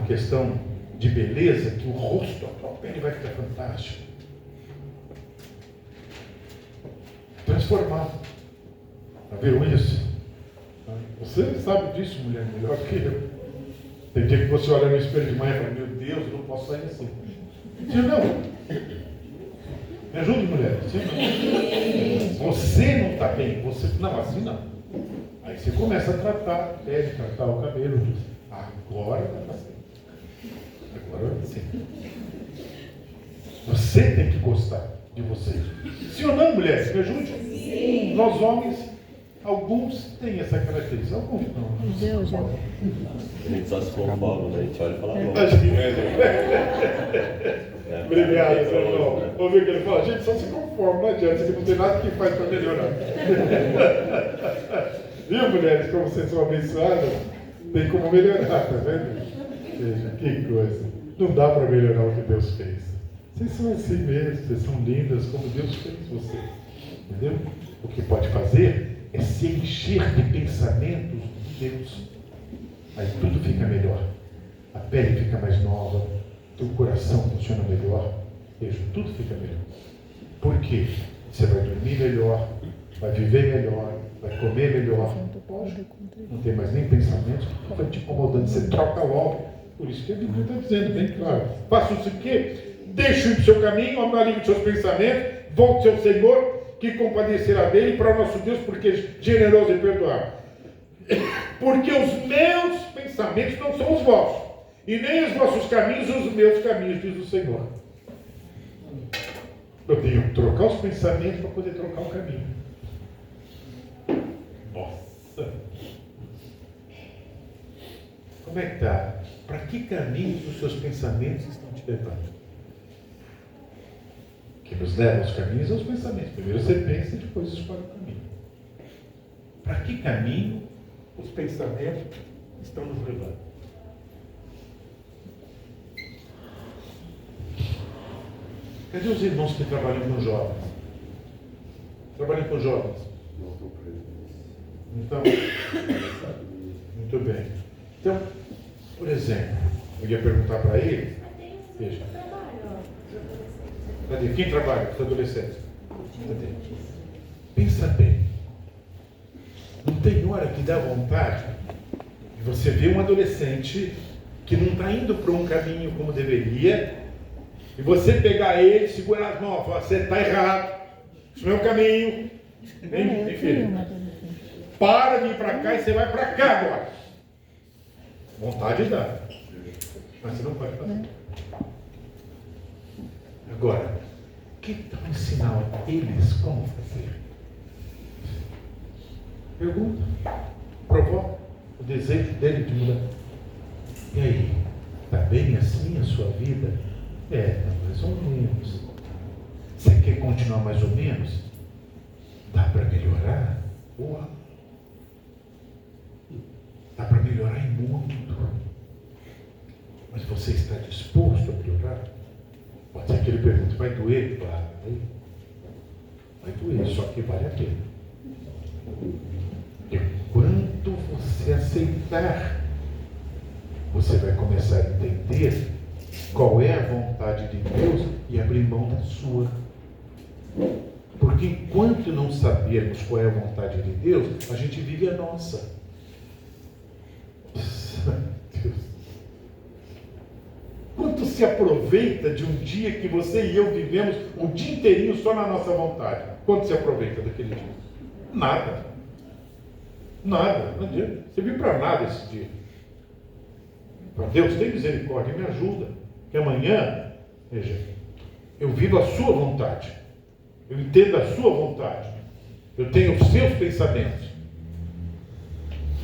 questão de beleza, que o rosto, a pele vai ficar fantástico. Transformado. Já viram isso? Você sabe disso, mulher, melhor que eu. Tem dia que você olha no espelho de manhã e fala, meu Deus, eu não posso sair assim. Sim ou não? Me ajude, mulher. Sim ou não? Você não está bem. Você... Não, assim não. Aí você começa a tratar a pele, tratar o cabelo. Agora vai para cima. Agora sim. Você tem que gostar de você. Sim ou não, mulheres? Me ajude? Sim. Nós homens, alguns têm essa característica. Alguns não. Deus, já. A gente só se conforma, né? A gente olha e fala, bom. Obrigado, seu irmão. Ouviu o que ele fala? A gente só se conforma, não adianta, que não tem nada que faz para melhorar. Viu, mulheres, como vocês são abençoadas? Tem como melhorar, tá vendo? Veja, que coisa. Não dá para melhorar o que Deus fez. Vocês são assim mesmo, vocês são lindas como Deus fez vocês. Entendeu? O que pode fazer é se encher de pensamentos de Deus. Aí tudo fica melhor. A pele fica mais nova, teu coração funciona melhor, veja, tudo fica melhor. Por quê? Você vai dormir melhor, vai viver melhor, vai comer melhor. Não tem mais nem pensamentos que ficam te incomodando. Você troca logo. Por isso que a Bíblia está dizendo bem claro. Faça o quê? Deixe o seu caminho, alivie os seus pensamentos, volte ao Senhor, que compadecerá dele para o nosso Deus, porque é generoso e perdoar. Porque os meus pensamentos não são os vossos, e nem os vossos caminhos os meus caminhos, diz o Senhor. Eu tenho que trocar os pensamentos para poder trocar o caminho. Nossa! Como é que está? Para que caminhos os seus pensamentos estão te levando? Que nos leva aos caminhos e aos pensamentos. Primeiro você pensa e depois escolhe o caminho. Para que caminho os pensamentos estão nos levando? Cadê os irmãos que trabalham com jovens? Trabalham com jovens? Então, muito bem. Então, por exemplo, eu ia perguntar para ele, veja. Cadê? Quem trabalha com os adolescentes? Cadê? Pensa bem. Não tem hora que dá vontade de você ver um adolescente que não está indo para um caminho como deveria, e você pegar ele, segurar as mãos e falar, você está errado, isso não é o caminho. Vem, filho. Para de ir para cá e você vai para cá agora. Vontade dá. Mas você não pode fazer. Agora, que tal ensinar a eles como fazer? Pergunta. Provoca o desejo dele de mudar. E aí? Está bem assim a sua vida? Mais ou menos. Você quer continuar mais ou menos? Dá para melhorar? Boa. Dá para melhorar em muito. Mas você está disposto a melhorar? Pode ser que ele pergunte, vai doer? Vai doer, só que vale a pena. E quando você aceitar, você vai começar a entender qual é a vontade de Deus e abrir mão da sua. Porque enquanto não sabermos qual é a vontade de Deus, a gente vive a nossa. Deus. Quanto se aproveita de um dia que você e eu vivemos o dia inteirinho só na nossa vontade? Quanto se aproveita daquele dia? Nada. Nada. Não adianta. Você vive para nada esse dia. Para Deus, tem misericórdia, me ajuda. Que amanhã Veja, eu vivo a sua vontade. Eu entendo a sua vontade. Eu tenho os seus pensamentos.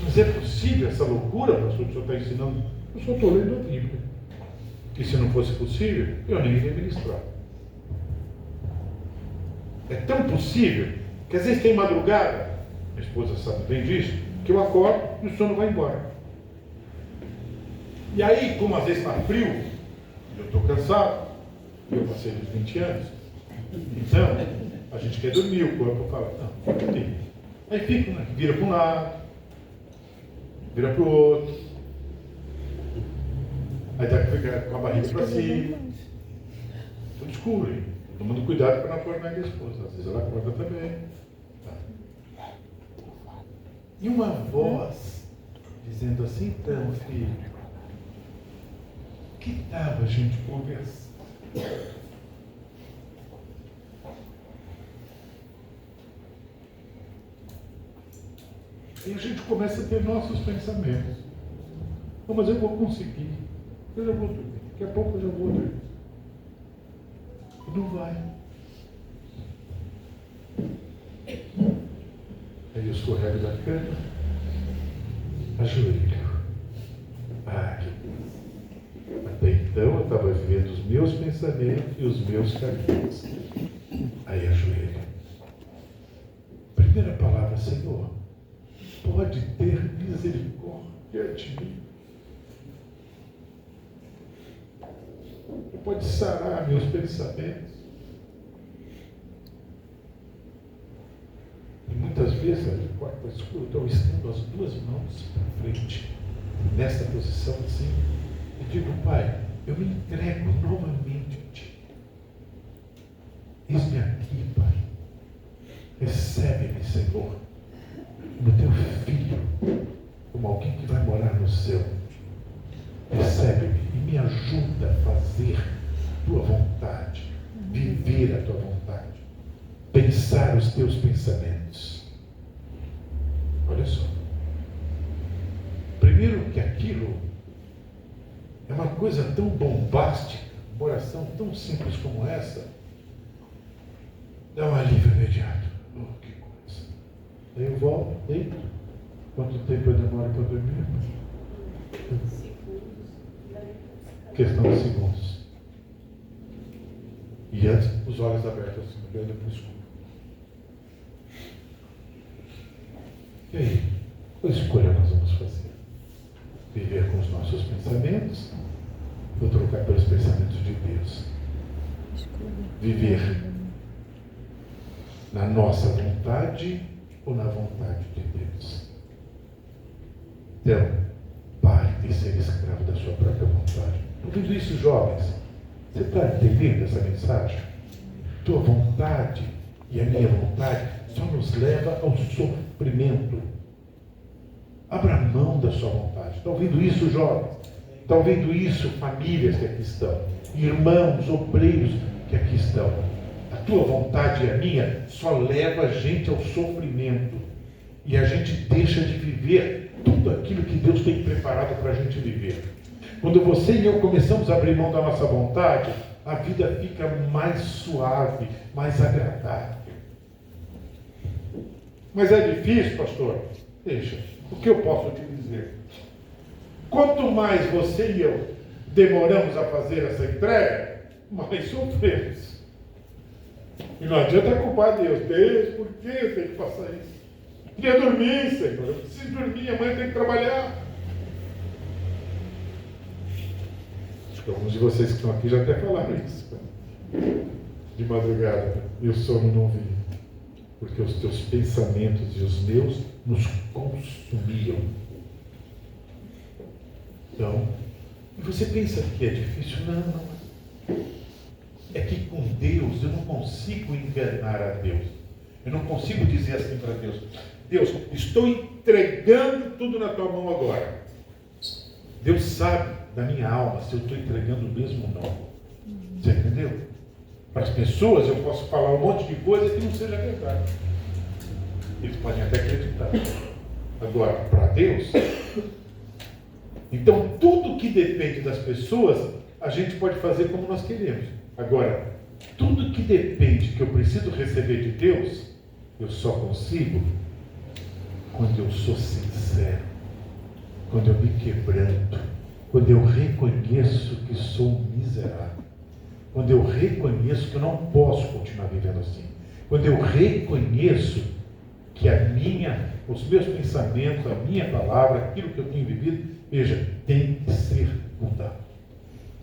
Mas é possível essa loucura, pastor, que o senhor está ensinando? Eu só estou lendo a Bíblia. Que se não fosse possível, eu nem iria ministrar. É tão possível que às vezes tem madrugada, minha esposa sabe bem disso, que eu acordo e o sono vai embora. E aí, como às vezes está frio, eu estou cansado, eu passei dos 20 anos, então a gente quer dormir, o corpo fala, não, vou dormir. Aí fica, né? Vira para um lado, vira para o outro, aí fica com a barriga para cima, tudo escuro, hein? Tomando cuidado para não acordar minha esposa, às vezes ela acorda também. Tá. E uma voz dizendo assim, então, filho, que tal a gente conversar? E a gente começa a ter nossos pensamentos. Não, mas eu vou conseguir. Eu já vou dormir. Daqui a pouco eu já vou dormir. E não vai. Aí eu escorrego da cama, ajoelho. Ai, até então eu estava vivendo os meus pensamentos e os meus caminhos. Aí ajoelho. Primeira palavra, Senhor, pode ter misericórdia de mim. Pode sarar meus pensamentos. E muitas vezes, no quarto escuro, eu estendo as duas mãos para frente, nesta posição assim, e digo, Pai, eu me entrego novamente a Ti. Eis-me aqui, Pai. Recebe-me, Senhor, como Teu Filho, como alguém que vai morar no céu. Recebe-me e me ajuda a fazer a Tua vontade, viver a Tua vontade, pensar os Teus pensamentos. Olha só. Primeiro que aquilo é uma coisa tão bombástica, uma oração tão simples como essa, dá um alívio imediato. Oh, que coisa. Aí eu volto, deito. Quanto tempo eu demoro para dormir? Questão de segundos. E antes, os olhos abertos, assim, olhando para o escuro. E aí, qual escolha nós vamos fazer? Viver com os nossos pensamentos ou trocar pelos pensamentos de Deus? Viver na nossa vontade ou na vontade de Deus? Então, pare de ser escravo da sua própria vontade. Ouvindo isso, jovens, você está entendendo essa mensagem? Tua vontade e a minha vontade só nos leva ao sofrimento. Abra mão da sua vontade. Está ouvindo isso, jovens? Está ouvindo isso, famílias que aqui estão? Irmãos, obreiros que aqui estão? A tua vontade e a minha só leva a gente ao sofrimento. E a gente deixa de viver tudo aquilo que Deus tem preparado para a gente viver. Quando você e eu começamos a abrir mão da nossa vontade, a vida fica mais suave, mais agradável. Mas é difícil, pastor? Deixa. O que eu posso te dizer? Quanto mais você e eu demoramos a fazer essa entrega, mais sofremos. E não adianta culpar Deus. Deus, por que eu tenho que passar isso? Queria dormir, Senhor. Eu preciso dormir, amanhã eu tenho que trabalhar. Acho que alguns de vocês que estão aqui já até falaram isso. De madrugada, e o sono não vinha. Porque os teus pensamentos e os meus nos consumiam. Então, e você pensa que é difícil? Não. É que com Deus eu não consigo enganar a Deus. Eu não consigo dizer assim para Deus: Deus, estou entregando tudo na tua mão agora. Deus sabe da minha alma se eu estou entregando mesmo ou não. Você entendeu? Para as pessoas eu posso falar um monte de coisa que não seja verdade. Eles podem até acreditar. Agora, para Deus, então tudo que depende das pessoas, a gente pode fazer como nós queremos. Agora, tudo que depende, que eu preciso receber de Deus, eu só consigo quando eu sou sincero, quando eu me quebranto, quando eu reconheço que sou miserável, quando eu reconheço que eu não posso continuar vivendo assim, quando eu reconheço que os meus pensamentos, a minha palavra, aquilo que eu tenho vivido, veja, tem que ser mudado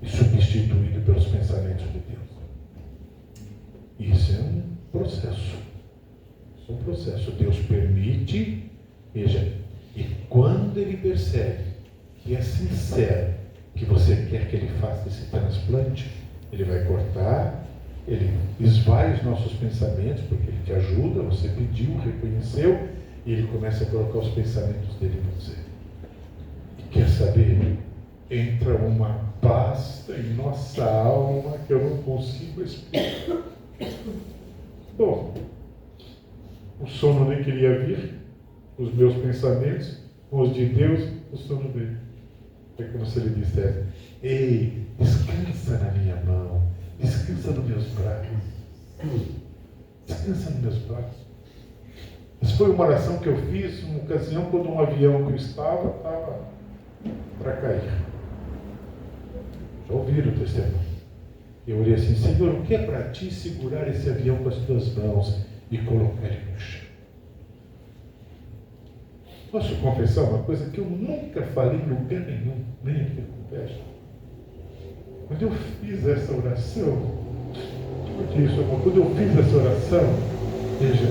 e substituído pelos pensamentos de Deus. Isso é um processo. Isso é um processo. Deus permite, veja, e quando Ele percebe que é sincero, que você quer que Ele faça esse transplante, Ele vai cortar, Ele esvai os nossos pensamentos, porque Ele te ajuda, você pediu, reconheceu, e Ele começa a colocar os pensamentos dele em você. E quer saber? Entra uma paz em nossa alma que eu não consigo explicar. Bom, o sono nem queria vir, os meus pensamentos, com os de Deus, o sono dele. É como se ele dissesse: ei, descansa na minha mão, descansa nos meus braços, descansa nos meus braços. Essa foi uma oração que eu fiz numa ocasião quando um avião que eu estava para cair. Já ouviram o testemunho? Eu orei assim: Senhor, o que é para ti segurar esse avião com as tuas mãos e colocar ele no chão? Posso confessar uma coisa que eu nunca falei em lugar nenhum, nem aqui na conversa. Quando eu fiz essa oração, quando eu fiz essa oração, veja,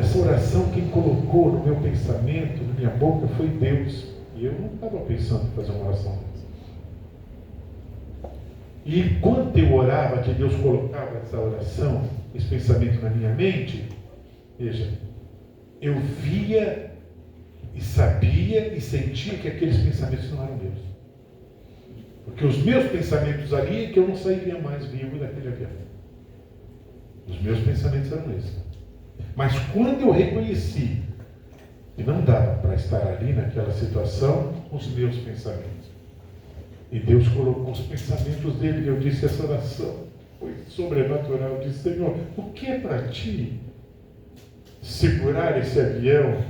essa oração quem colocou no meu pensamento, na minha boca, foi Deus. E eu não estava pensando em fazer uma oração dessa. E enquanto eu orava, que Deus colocava essa oração, esse pensamento na minha mente, veja, eu via e sabia e sentia que aqueles pensamentos não eram meus. Porque os meus pensamentos ali é que eu não sairia mais vivo daquele avião. Os meus pensamentos eram esses. Mas quando eu reconheci que não dava para estar ali naquela situação, os meus pensamentos. E Deus colocou os pensamentos dele, e eu disse essa oração. Foi sobrenatural. Eu disse: Senhor, o que é para ti segurar esse avião,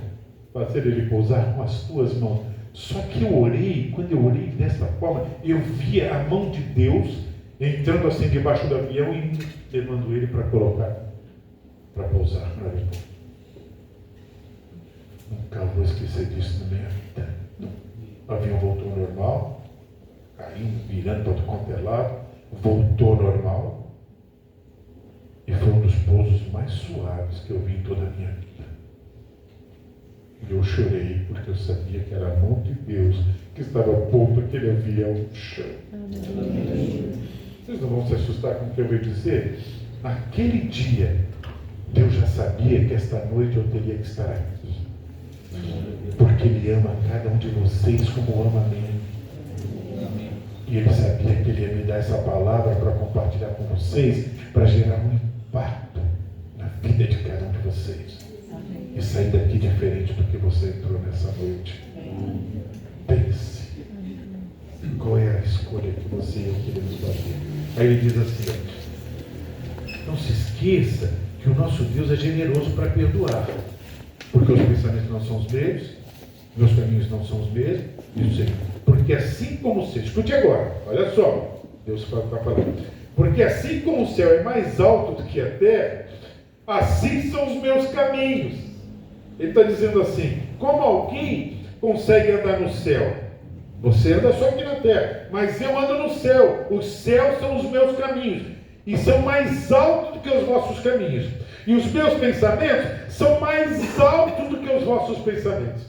fazer ele pousar com as tuas mãos? Só que eu orei, quando eu orei dessa forma, eu via a mão de Deus entrando assim debaixo do avião e levando ele para colocar, para pousar no avião. Nunca vou esquecer disso na minha vida. O avião voltou ao normal, caindo, virando para todo quanto é lado, voltou ao normal. E foi um dos pousos mais suaves que eu vi em toda a minha vida. E eu chorei porque eu sabia que era a mão de Deus que estava pondo aquele avião no chão. Vocês não vão se assustar com o que eu vou dizer? Aquele dia, Deus já sabia que esta noite eu teria que estar aqui. Porque Ele ama cada um de vocês como ama a mim. E Ele sabia que Ele ia me dar essa palavra para compartilhar com vocês, para gerar um impacto na vida de cada um de vocês. E sair daqui diferente do que você entrou nessa noite. Pense. Qual é a escolha que você e eu queremos fazer? Aí ele diz assim: não se esqueça que o nosso Deus é generoso para perdoar. Porque os pensamentos não são os mesmos, meus caminhos não são os mesmos. Diz o Senhor: porque assim como o céu, escute agora, olha só, Deus está falando. Porque assim como o céu é mais alto do que a terra, assim são os meus caminhos. Ele está dizendo assim: como alguém consegue andar no céu? Você anda só aqui na terra, mas eu ando no céu. Os céus são os meus caminhos e são mais altos do que os vossos caminhos. E os meus pensamentos são mais altos do que os vossos pensamentos.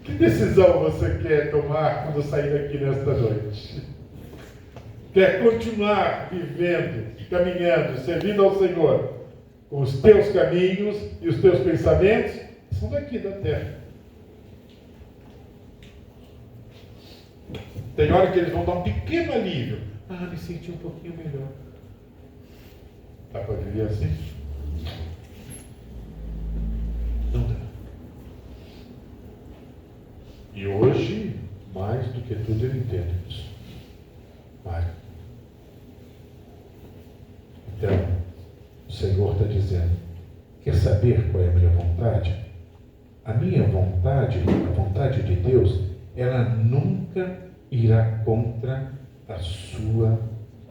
Que decisão você quer tomar quando sair daqui nesta noite? Quer continuar vivendo, caminhando, servindo ao Senhor com os teus caminhos e os teus pensamentos? São daqui da terra. Tem hora que eles vão dar um pequeno alívio. Me senti um pouquinho melhor. Dá para viver assim? Não dá. E hoje, mais do que tudo, eu entendo Senhor está dizendo: quer saber qual é a minha vontade? A minha vontade, a vontade de Deus, ela nunca irá contra a sua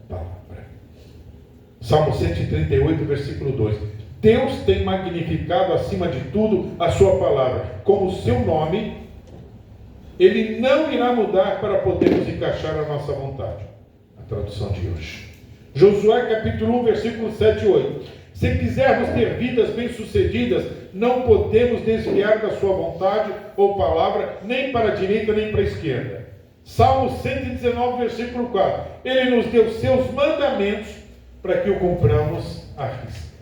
palavra. Salmo 138, versículo 2. Deus tem magnificado acima de tudo a sua palavra. Como o seu nome, Ele não irá mudar para podermos encaixar a nossa vontade. A tradução de hoje. Josué capítulo 1, versículo 7 e 8. Se quisermos ter vidas bem-sucedidas, não podemos desviar da sua vontade ou palavra, nem para a direita, nem para a esquerda. Salmo 119, versículo 4. Ele nos deu seus mandamentos para que o cumpramos à risca.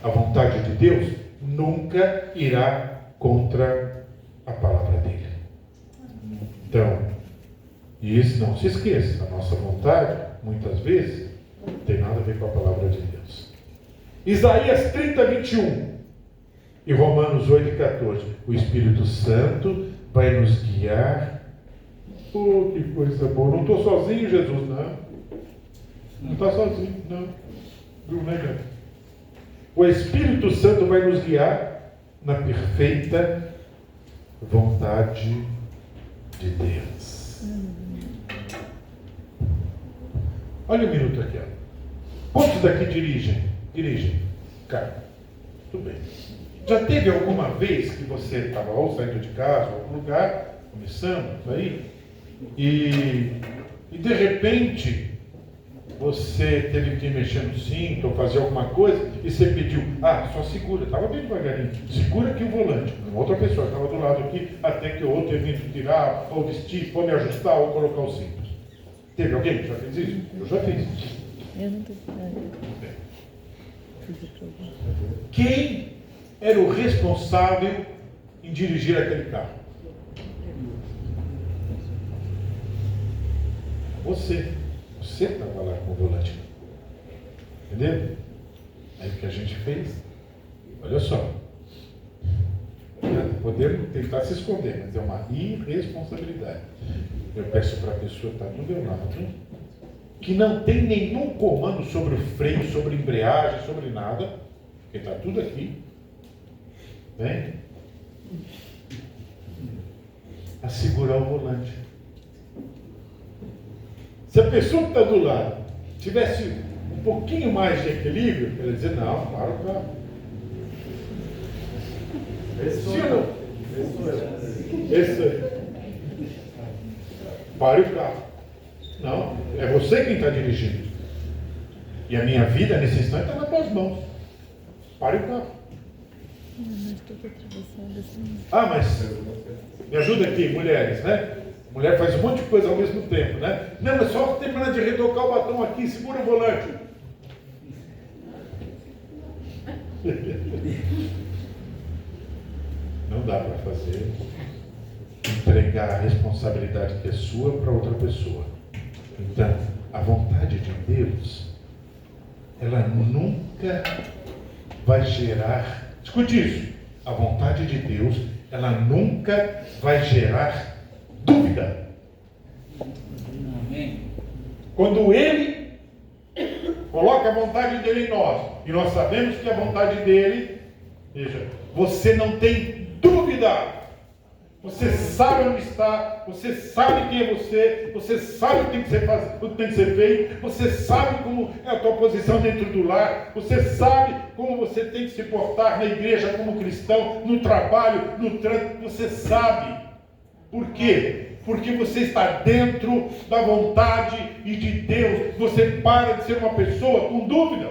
A vontade de Deus nunca irá contra a palavra dele. Então, e isso não se esqueça, a nossa vontade, muitas vezes, não tem nada a ver com a palavra de Deus. Isaías 30, 21 e Romanos 8, 14. O Espírito Santo vai nos guiar. Oh, que coisa boa. Não estou sozinho, Jesus, não. Não está sozinho, não. Viu, né, gente? O Espírito Santo vai nos guiar na perfeita vontade de Deus. Olha um minuto aqui. Ó. Quantos daqui dirigem? Carro. Tudo bem. Já teve alguma vez que você estava ou saindo de casa, ou algum lugar, começando, aí, e de repente você teve que mexer no cinto ou fazer alguma coisa e você pediu, só segura, estava bem devagarinho, segura aqui o volante. Uma outra pessoa estava do lado aqui, até que o outro ia vir tirar, ou vestir, ou me ajustar, ou colocar os cintos. Teve alguém que já fez isso? Eu já fiz. Eu não tenho. Quem era o responsável em dirigir aquele carro? Você. Você estava lá com o volante. Entendeu? Aí o que a gente fez? Olha só. Podemos tentar se esconder, mas é uma irresponsabilidade. Eu peço para a pessoa que está do meu lado, que não tem nenhum comando sobre o freio, sobre a embreagem, sobre nada, porque está tudo aqui, né? A segurar o volante. Se a pessoa que está do lado tivesse um pouquinho mais de equilíbrio, ela ia dizer, não, para o carro. Pare o carro. Não, é você quem está dirigindo. E a minha vida nesse instante está nas tuas mãos. Pare o carro. Mas me ajuda aqui, mulheres, né? Mulher faz um monte de coisa ao mesmo tempo, né? Não, é só terminar de retocar o batom aqui, segura o volante. Não dá para fazer. Entregar a responsabilidade que é sua para outra pessoa. Então, a vontade de Deus, ela nunca vai gerar, escute isso, a vontade de Deus, ela nunca vai gerar dúvida. Quando Ele coloca a vontade dele em nós, e nós sabemos que a vontade dele, veja, você não tem dúvida. Você sabe onde está, você sabe quem é você sabe o que tem que ser feito, você sabe como é a tua posição dentro do lar, você sabe como você tem que se portar na igreja como cristão, no trabalho, no trânsito, você sabe. Por quê? Porque você está dentro da vontade e de Deus. Você para de ser uma pessoa com dúvida.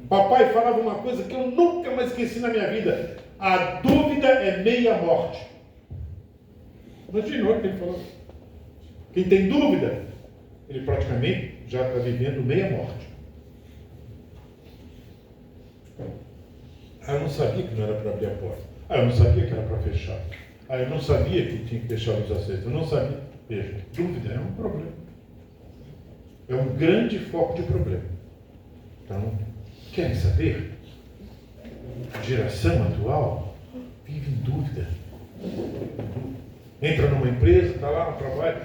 Papai falava uma coisa que eu nunca mais esqueci na minha vida. A dúvida é meia morte. Imaginou o que ele falou? Quem tem dúvida, ele praticamente já está vivendo meia morte. Eu não sabia que não era para abrir a porta. Eu não sabia que era para fechar. Eu não sabia que tinha que deixar a luz acesa. Eu não sabia. Veja, dúvida é um problema. É um grande foco de problema. Então, querem saber? A geração atual vive em dúvida. Entra numa empresa, está lá no trabalho.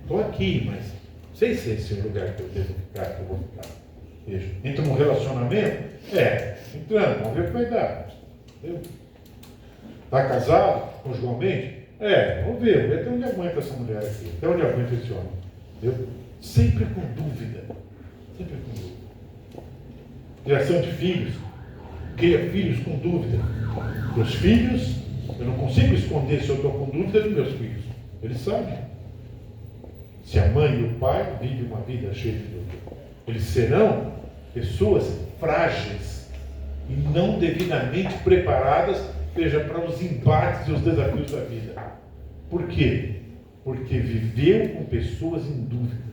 Estou aqui, mas não sei se esse é o lugar que eu devo ficar, que eu vou ficar. Veja, entra num relacionamento? Entrando, vamos ver o que vai dar. Está casado, conjugalmente? Vamos ver até onde aguenta essa mulher aqui, até onde aguenta esse homem. Entendeu? Sempre com dúvida. Sempre com dúvida. Criação de filhos. Cria filhos com dúvida. Meus filhos, eu não consigo esconder se eu estou com dúvida dos meus filhos. Eles sabem. Se a mãe e o pai vivem uma vida cheia de dúvida, eles serão pessoas frágeis e não devidamente preparadas, seja para os embates e os desafios da vida. Por quê? Porque viveu com pessoas em dúvida.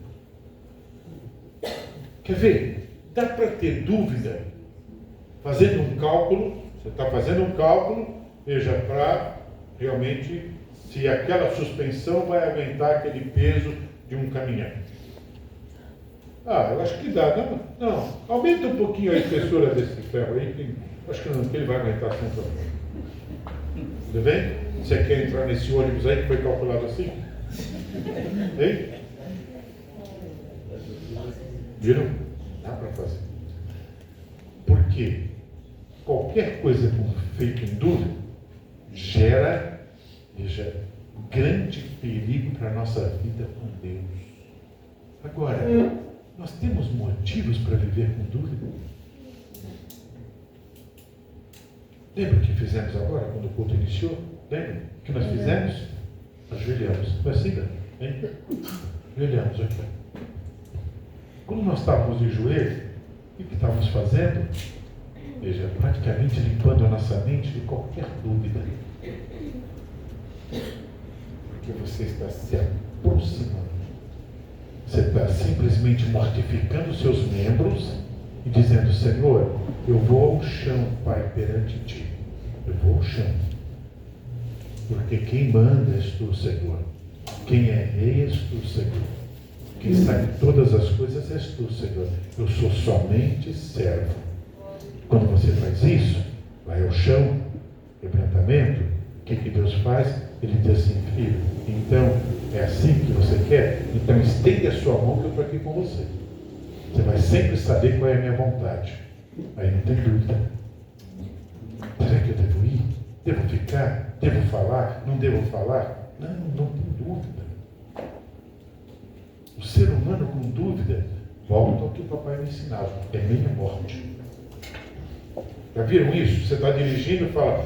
Quer ver? Dá para ter dúvida fazendo um cálculo. Você está fazendo um cálculo, veja, para realmente se aquela suspensão vai aguentar aquele peso de um caminhão. Eu acho que dá. Não. Aumenta um pouquinho a espessura desse ferro aí, acho que ele vai aguentar sem problema. Tudo bem? Você quer entrar nesse ônibus aí que foi calculado assim? Hein? Viram? Dá para fazer. Por quê? Qualquer coisa feita em dúvida gera, grande perigo para a nossa vida com Deus. Agora, nós temos motivos para viver com dúvida? Lembra o que fizemos agora, quando o culto iniciou? Lembra o que nós fizemos? Ajoelhamos. Foi assim, hein? Ajoelhamos aqui. Quando nós estávamos de joelho, o que estávamos fazendo? Veja, praticamente limpando a nossa mente de qualquer dúvida. Porque você está se aproximando. Você está simplesmente mortificando os seus membros e dizendo: Senhor, eu vou ao chão, Pai, perante Ti. Eu vou ao chão. Porque quem manda és Tu, Senhor. Quem é rei és Tu, Senhor. Quem sabe todas as coisas és Tu, Senhor. Eu sou somente servo. Quando você faz isso, vai ao chão, quebrantamento, o que Deus faz? Ele diz assim: filho, então é assim que você quer? Então estende a sua mão que eu estou aqui com você. Você vai sempre saber qual é a minha vontade. Aí não tem dúvida. Será que eu devo ir? Devo ficar? Devo falar? Não devo falar? Não tem dúvida. O ser humano com dúvida volta ao que o papai me ensinava. É meia morte. Já viram isso? Você está dirigindo e fala: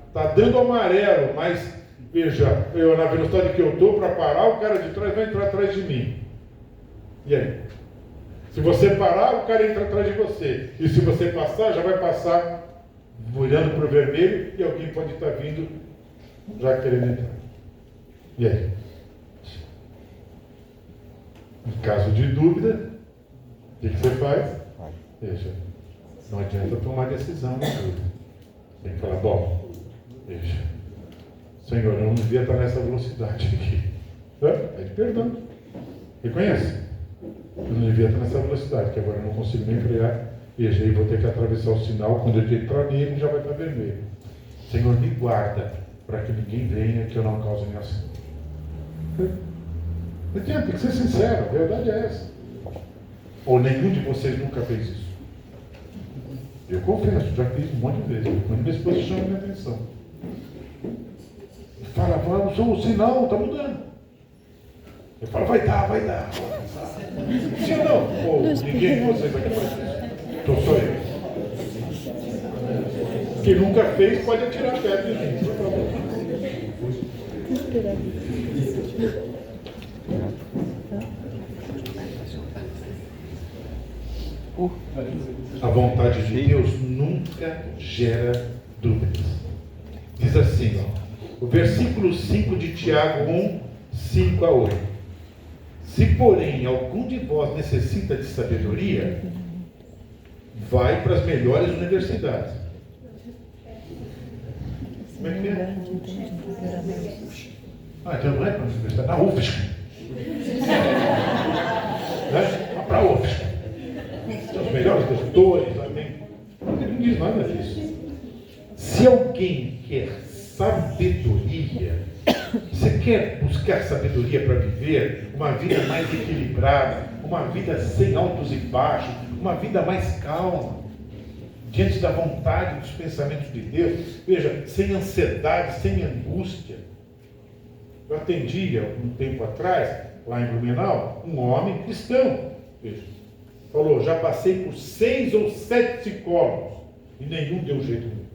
está dando amarelo, mas veja, na velocidade que eu estou para parar, o cara de trás vai entrar atrás de mim. E aí? Se você parar, o cara entra atrás de você. E se você passar, já vai passar olhando para o vermelho e alguém pode estar vindo já querendo entrar. E aí? Em caso de dúvida, o que você faz? Veja, não adianta tomar decisão na dúvida. Tem que falar: bom, veja, Senhor, eu não devia estar nessa velocidade aqui. Pede perdão. Reconhece? Eu não devia estar nessa velocidade, que agora eu não consigo nem frear. Veja, aí vou ter que atravessar o sinal. Quando eu entrar nele, já vai estar vermelho. Senhor, me guarda, para que ninguém venha, que eu não cause nenhum acidente. Tem que ser sincero, a verdade é essa. Ou nenhum de vocês nunca fez isso? Eu confesso, já fiz um monte de vezes, mas minha esposa chama minha atenção. Fala: vamos, o sinal está mudando. Eu falo: vai dar. Sim ou não? Ou ninguém de vocês aqui faz isso? Então só eu. Quem nunca fez pode atirar perto de mim. A vontade de Deus nunca gera dúvidas. Diz assim, o versículo 5 de Tiago 1, 5 a 8. Se, porém, algum de vós necessita de sabedoria, vai para as melhores universidades. Como é que é? Então não é para a universidade, na UFSC. Vai para a UFSC. Os melhores doutores, não diz nada disso. Se alguém quer sabedoria, você quer buscar sabedoria para viver uma vida mais equilibrada, uma vida sem altos e baixos, uma vida mais calma, diante da vontade dos pensamentos de Deus. Veja, sem ansiedade, sem angústia. Eu atendia um tempo atrás, lá em Blumenau, um homem cristão. Veja, falou, já passei por 6 ou 7 psicólogos e nenhum deu jeito nenhum.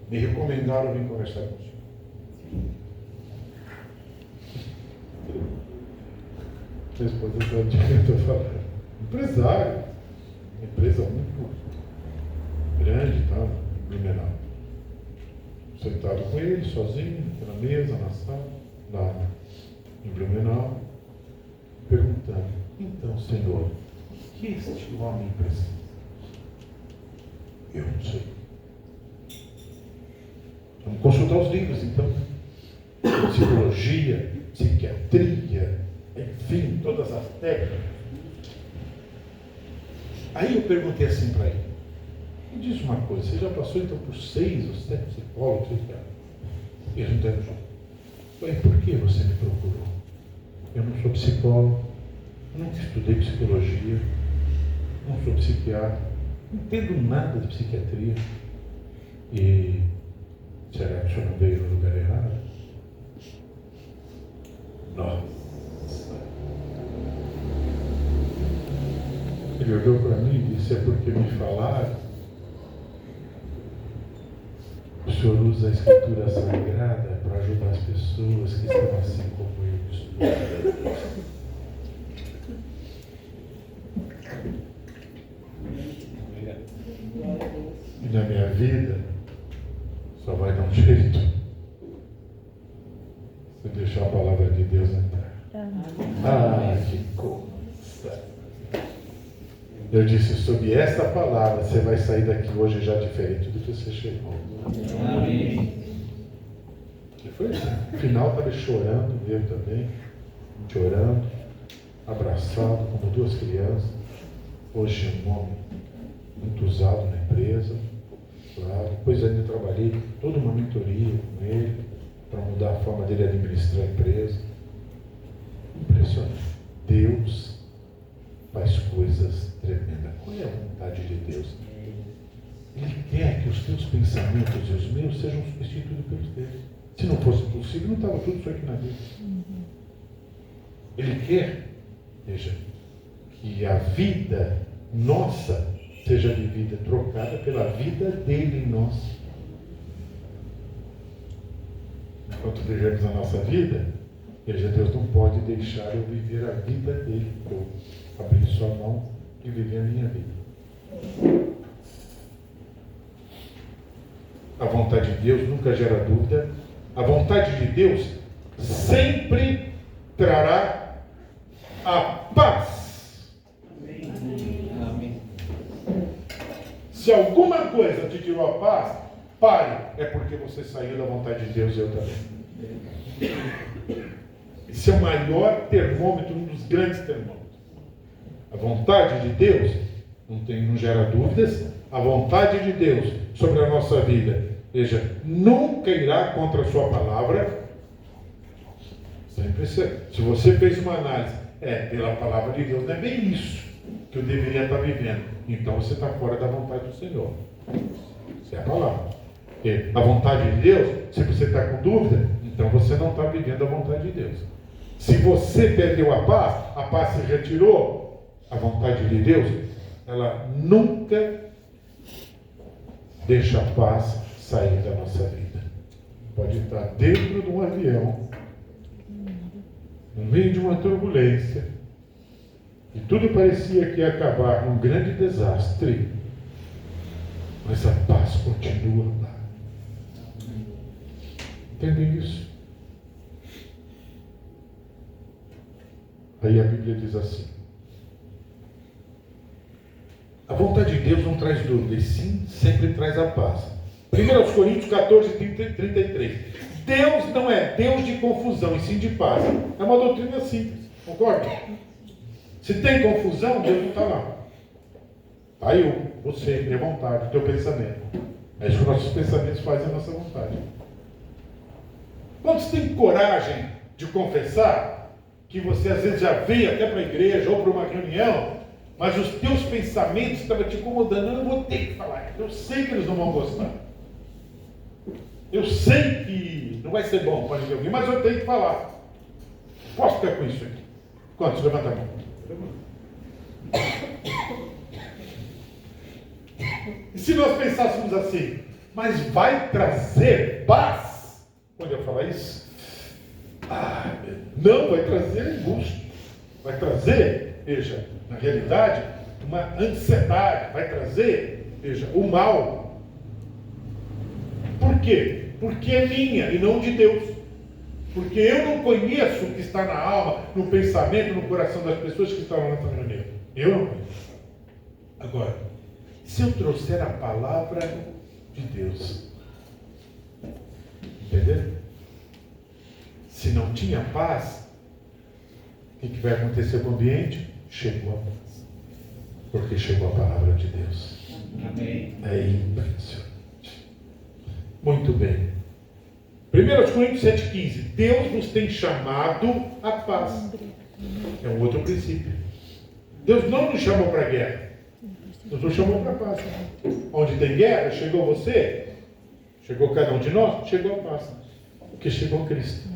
Me recomendaram vir conversar com o senhor. Resposta do que eu estou falando. Empresário. Uma empresa muito grande, tá? Blumenau. Sentado com ele, sozinho, na mesa, na sala, lá em Blumenau, perguntando, então, Senhor, o que este homem precisa? Eu não sei. Vamos consultar os livros, então. Psicologia, psiquiatria, enfim, todas as técnicas. Aí eu perguntei assim para ele, me diz uma coisa, você já passou então por 6 ou 7 psicólogos? E a gente falei, por que você me procurou? Eu não sou psicólogo, nunca estudei psicologia, não sou psiquiatra, não entendo nada de psiquiatria. E será que o senhor não veio no lugar errado? Nossa. Ele olhou para mim e disse, é porque me falaram. O senhor usa a escritura sagrada para ajudar as pessoas que estão assim como eu. E na minha vida só vai dar um jeito se deixar a palavra de Deus entrar. Ah, que coisa! Eu disse, sob esta palavra, você vai sair daqui hoje já diferente do que você chegou. Amém. E foi assim. No final estava chorando, eu também, chorando, abraçado, como 2 crianças. Hoje um homem muito usado na empresa. Claro. Depois ainda trabalhei toda uma mentoria com ele, para mudar a forma dele administrar a empresa. Impressionante. Deus faz coisas tremendas. Qual é a vontade de Deus? Ele quer que os teus pensamentos e os meus sejam substituídos pelos dele. Se não fosse possível, não estava tudo isso aqui na vida. Ele quer, veja, que a vida nossa seja vivida, trocada pela vida dele em nós. Enquanto vivemos a nossa vida, veja, Deus não pode deixar eu viver a vida dele. Eu abrir sua mão e viver a minha vida. A vontade de Deus nunca gera dúvida. A vontade de Deus sempre trará a paz. Amém. Se alguma coisa te tirou a paz, pare. É porque você saiu da vontade de Deus e eu também. Esse é o maior termômetro, um dos grandes termômetros. A vontade de Deus não gera dúvidas. A vontade de Deus sobre a nossa vida, veja, nunca irá contra a sua palavra. Sempre se você fez uma análise, pela palavra de Deus, não é bem isso que eu deveria estar vivendo. Então você está fora da vontade do Senhor. Isso é a palavra. Porque a vontade de Deus, se você está com dúvida, então você não está vivendo a vontade de Deus. Se você perdeu a paz se retirou. A vontade de Deus, ela nunca deixa a paz sair da nossa vida. Pode estar dentro de um avião, no meio de uma turbulência, e tudo parecia que ia acabar num grande desastre, mas a paz continua lá. Entendem isso? Aí a Bíblia diz assim, a vontade de Deus não traz dúvida, e sim sempre traz a paz. 1 Coríntios 14, 33. Deus não é Deus de confusão, e sim de paz. É uma doutrina simples, concorda? Se tem confusão, Deus não está lá. Está você, minha vontade, teu pensamento. É isso que nossos pensamentos fazem a nossa vontade. Quando você tem coragem de confessar que você às vezes já veio até para a igreja ou para uma reunião, mas os teus pensamentos estavam te incomodando. Eu não vou ter que falar, eu sei que eles não vão gostar. Eu sei que não vai ser bom para ninguém ouvir, mas eu tenho que falar. Posso ficar com isso aqui? Quantos? Levanta a mão. E se nós pensássemos assim, mas vai trazer paz? Quando eu falar isso? Não, vai trazer angústia. Vai trazer, veja, na realidade, uma ansiedade. Vai trazer, veja, o mal. Por quê? Porque é minha e não de Deus. Porque eu não conheço o que está na alma, no pensamento, no coração das pessoas que estão lá na reunião. Eu não conheço. Agora, se eu trouxer a palavra de Deus, entendeu? Se não tinha paz, o que vai acontecer com o ambiente? Chegou a paz. Porque chegou a palavra de Deus. Amém. É impressionante. Muito bem. 1 Coríntios 7,15. Deus nos tem chamado à paz. É um outro princípio. Deus não nos chamou para a guerra. Deus nos chamou para a paz. Onde tem guerra, chegou você, chegou cada um de nós, chegou a paz. Porque chegou Cristo.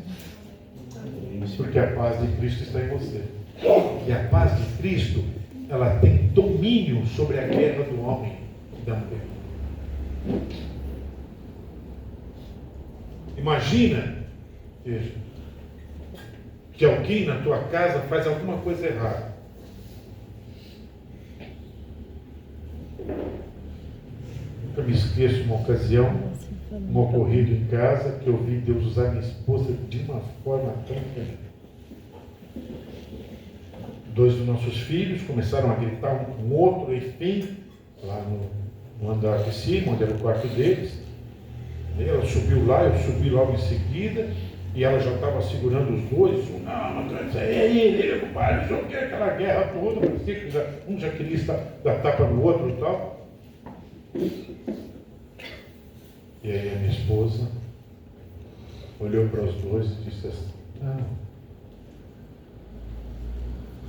Porque a paz de Cristo está em você. E a paz de Cristo, ela tem domínio sobre a guerra do homem e da mulher. Imagina, veja, que alguém na tua casa faz alguma coisa errada. Nunca me esqueço uma ocasião, um ocorrido em casa, que eu vi Deus usar minha esposa de uma forma tão tremenda. 2 dos nossos filhos começaram a gritar um com o outro, enfim, lá no andar de cima, onde era o quarto deles. Ela subiu lá, eu subi logo em seguida, e ela já estava segurando os dois. É ele é o pai, não sei o que, aquela guerra toda, parecia que um já queria dar tapa no outro e tal. E aí a minha esposa olhou para os dois e disse assim: não,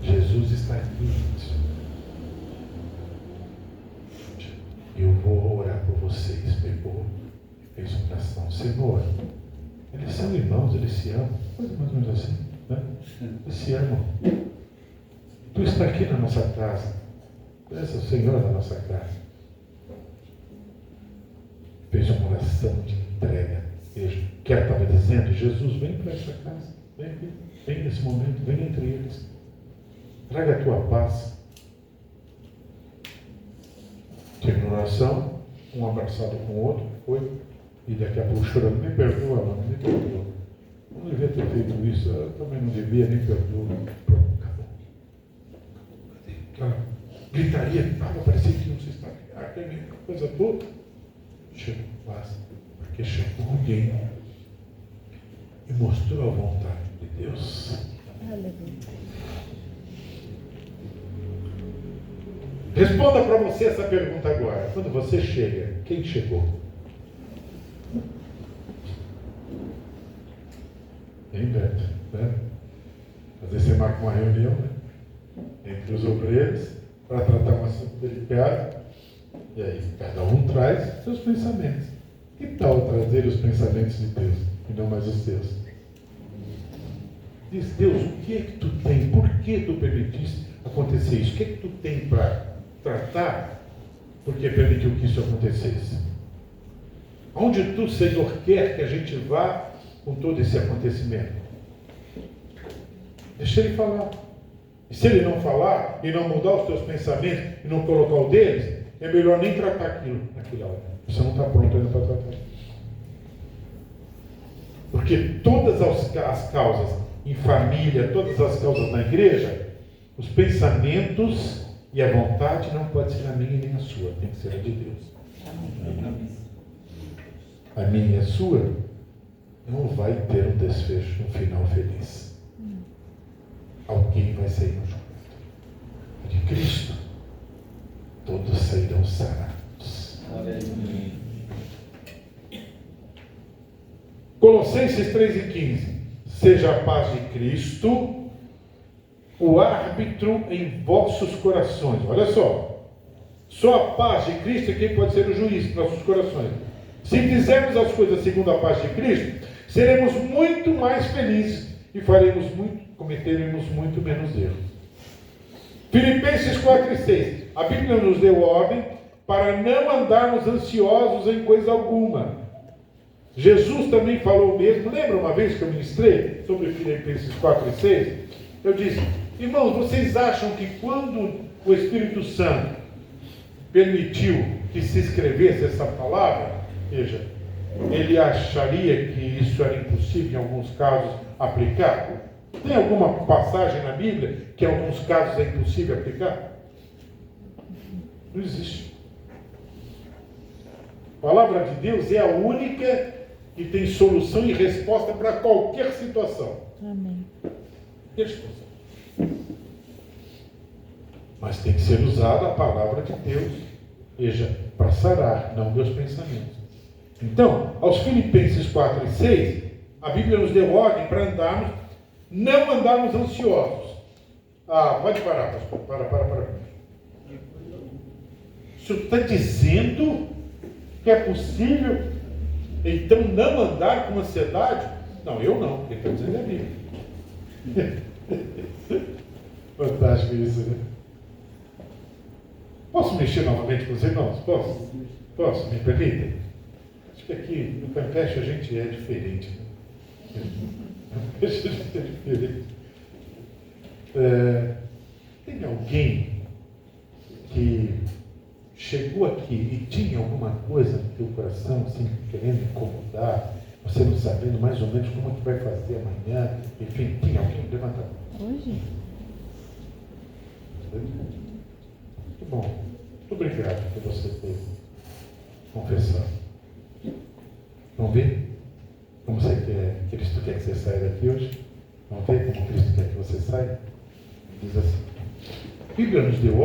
Jesus está aqui. Eu vou orar por vocês. Pegou, fez uma oração. Senhor, eles são irmãos, eles se amam. Coisa mais ou menos assim, né? Eles se amam. Tu está aqui na nossa casa. Tu és o Senhor da nossa casa. Fez uma oração de entrega. Veja, o que ela estava dizendo: Jesus, vem para essa casa. Vem aqui. Vem nesse momento, vem entre eles. Traga a tua paz. Terminou a oração, um abraçado com o outro, foi, e daqui a pouco chorando: me perdoa, mano, me perdoa. Eu não devia ter feito isso, eu também não devia, me perdoa. Pronto, acabou. Aquela gritaria que estava, parecia que não se estava, aquela coisa toda. Chegou paz, porque chegou alguém e mostrou a vontade de Deus. Responda para você essa pergunta agora. Quando você chega, quem chegou? Hein, Beto? Né? Às vezes você marca uma reunião, né? Entre os obreiros para tratar um assunto delicado. E aí, cada um traz seus pensamentos. Que tal trazer os pensamentos de Deus e não mais os seus? Diz: Deus, o que é que tu tem? Por que tu permitiste acontecer isso? O que é que tu tem para tratar porque permitiu que isso acontecesse? Onde tu, Senhor, quer que a gente vá com todo esse acontecimento? Deixa ele falar. E se ele não falar e não mudar os teus pensamentos e não colocar o deles, é melhor nem tratar aquilo naquela hora. Você não está pronto ainda para tratar. Porque todas as causas em família, todas as causas na igreja, os pensamentos e a vontade não pode ser a minha nem a sua, tem que ser a de Deus. A minha e a sua não vai ter um desfecho, um final feliz. Alguém vai sair no julgamento. De Cristo, todos sairão sarados. Colossenses 3:15. Seja a paz de Cristo o árbitro em vossos corações. Olha só a paz de Cristo é quem pode ser o juiz dos nossos corações. Se fizermos as coisas segundo a paz de Cristo, seremos muito mais felizes e cometeremos muito menos erros. Filipenses 4:6. A Bíblia nos deu ordem para não andarmos ansiosos em coisa alguma. Jesus também falou o mesmo. Lembra uma vez que eu ministrei sobre Filipenses 4:6? Eu disse: irmãos, vocês acham que quando o Espírito Santo permitiu que se escrevesse essa palavra, veja, ele acharia que isso era impossível em alguns casos aplicar? Tem alguma passagem na Bíblia que em alguns casos é impossível aplicar? Não existe. A palavra de Deus é a única que tem solução e resposta para qualquer situação. Amém. Qualquer situação. Mas tem que ser usada a palavra de Deus, veja, para sarar, não meus pensamentos. Então, aos Filipenses 4:6, a Bíblia nos deu ordem para não andarmos ansiosos. Pode parar, pastor. Para. O senhor está dizendo que é possível, então, não andar com ansiedade? Não, eu não. Ele está dizendo é a Bíblia. Fantástico isso, né? Posso mexer novamente com os irmãos? Posso? Me permitem? Acho que aqui no Campeche a gente é diferente. Né? A gente é diferente. Tem alguém que chegou aqui e tinha alguma coisa no teu coração, assim, querendo incomodar, você não sabendo mais ou menos como é que vai fazer amanhã, enfim, tinha alguém? Levanta a mão. Hoje? Muito bom. Muito obrigado por você ter confessado. Vamos ver como Cristo quer que você saia daqui hoje? Vamos ver como Cristo quer que você saia? Diz assim: a Bíblia nos deu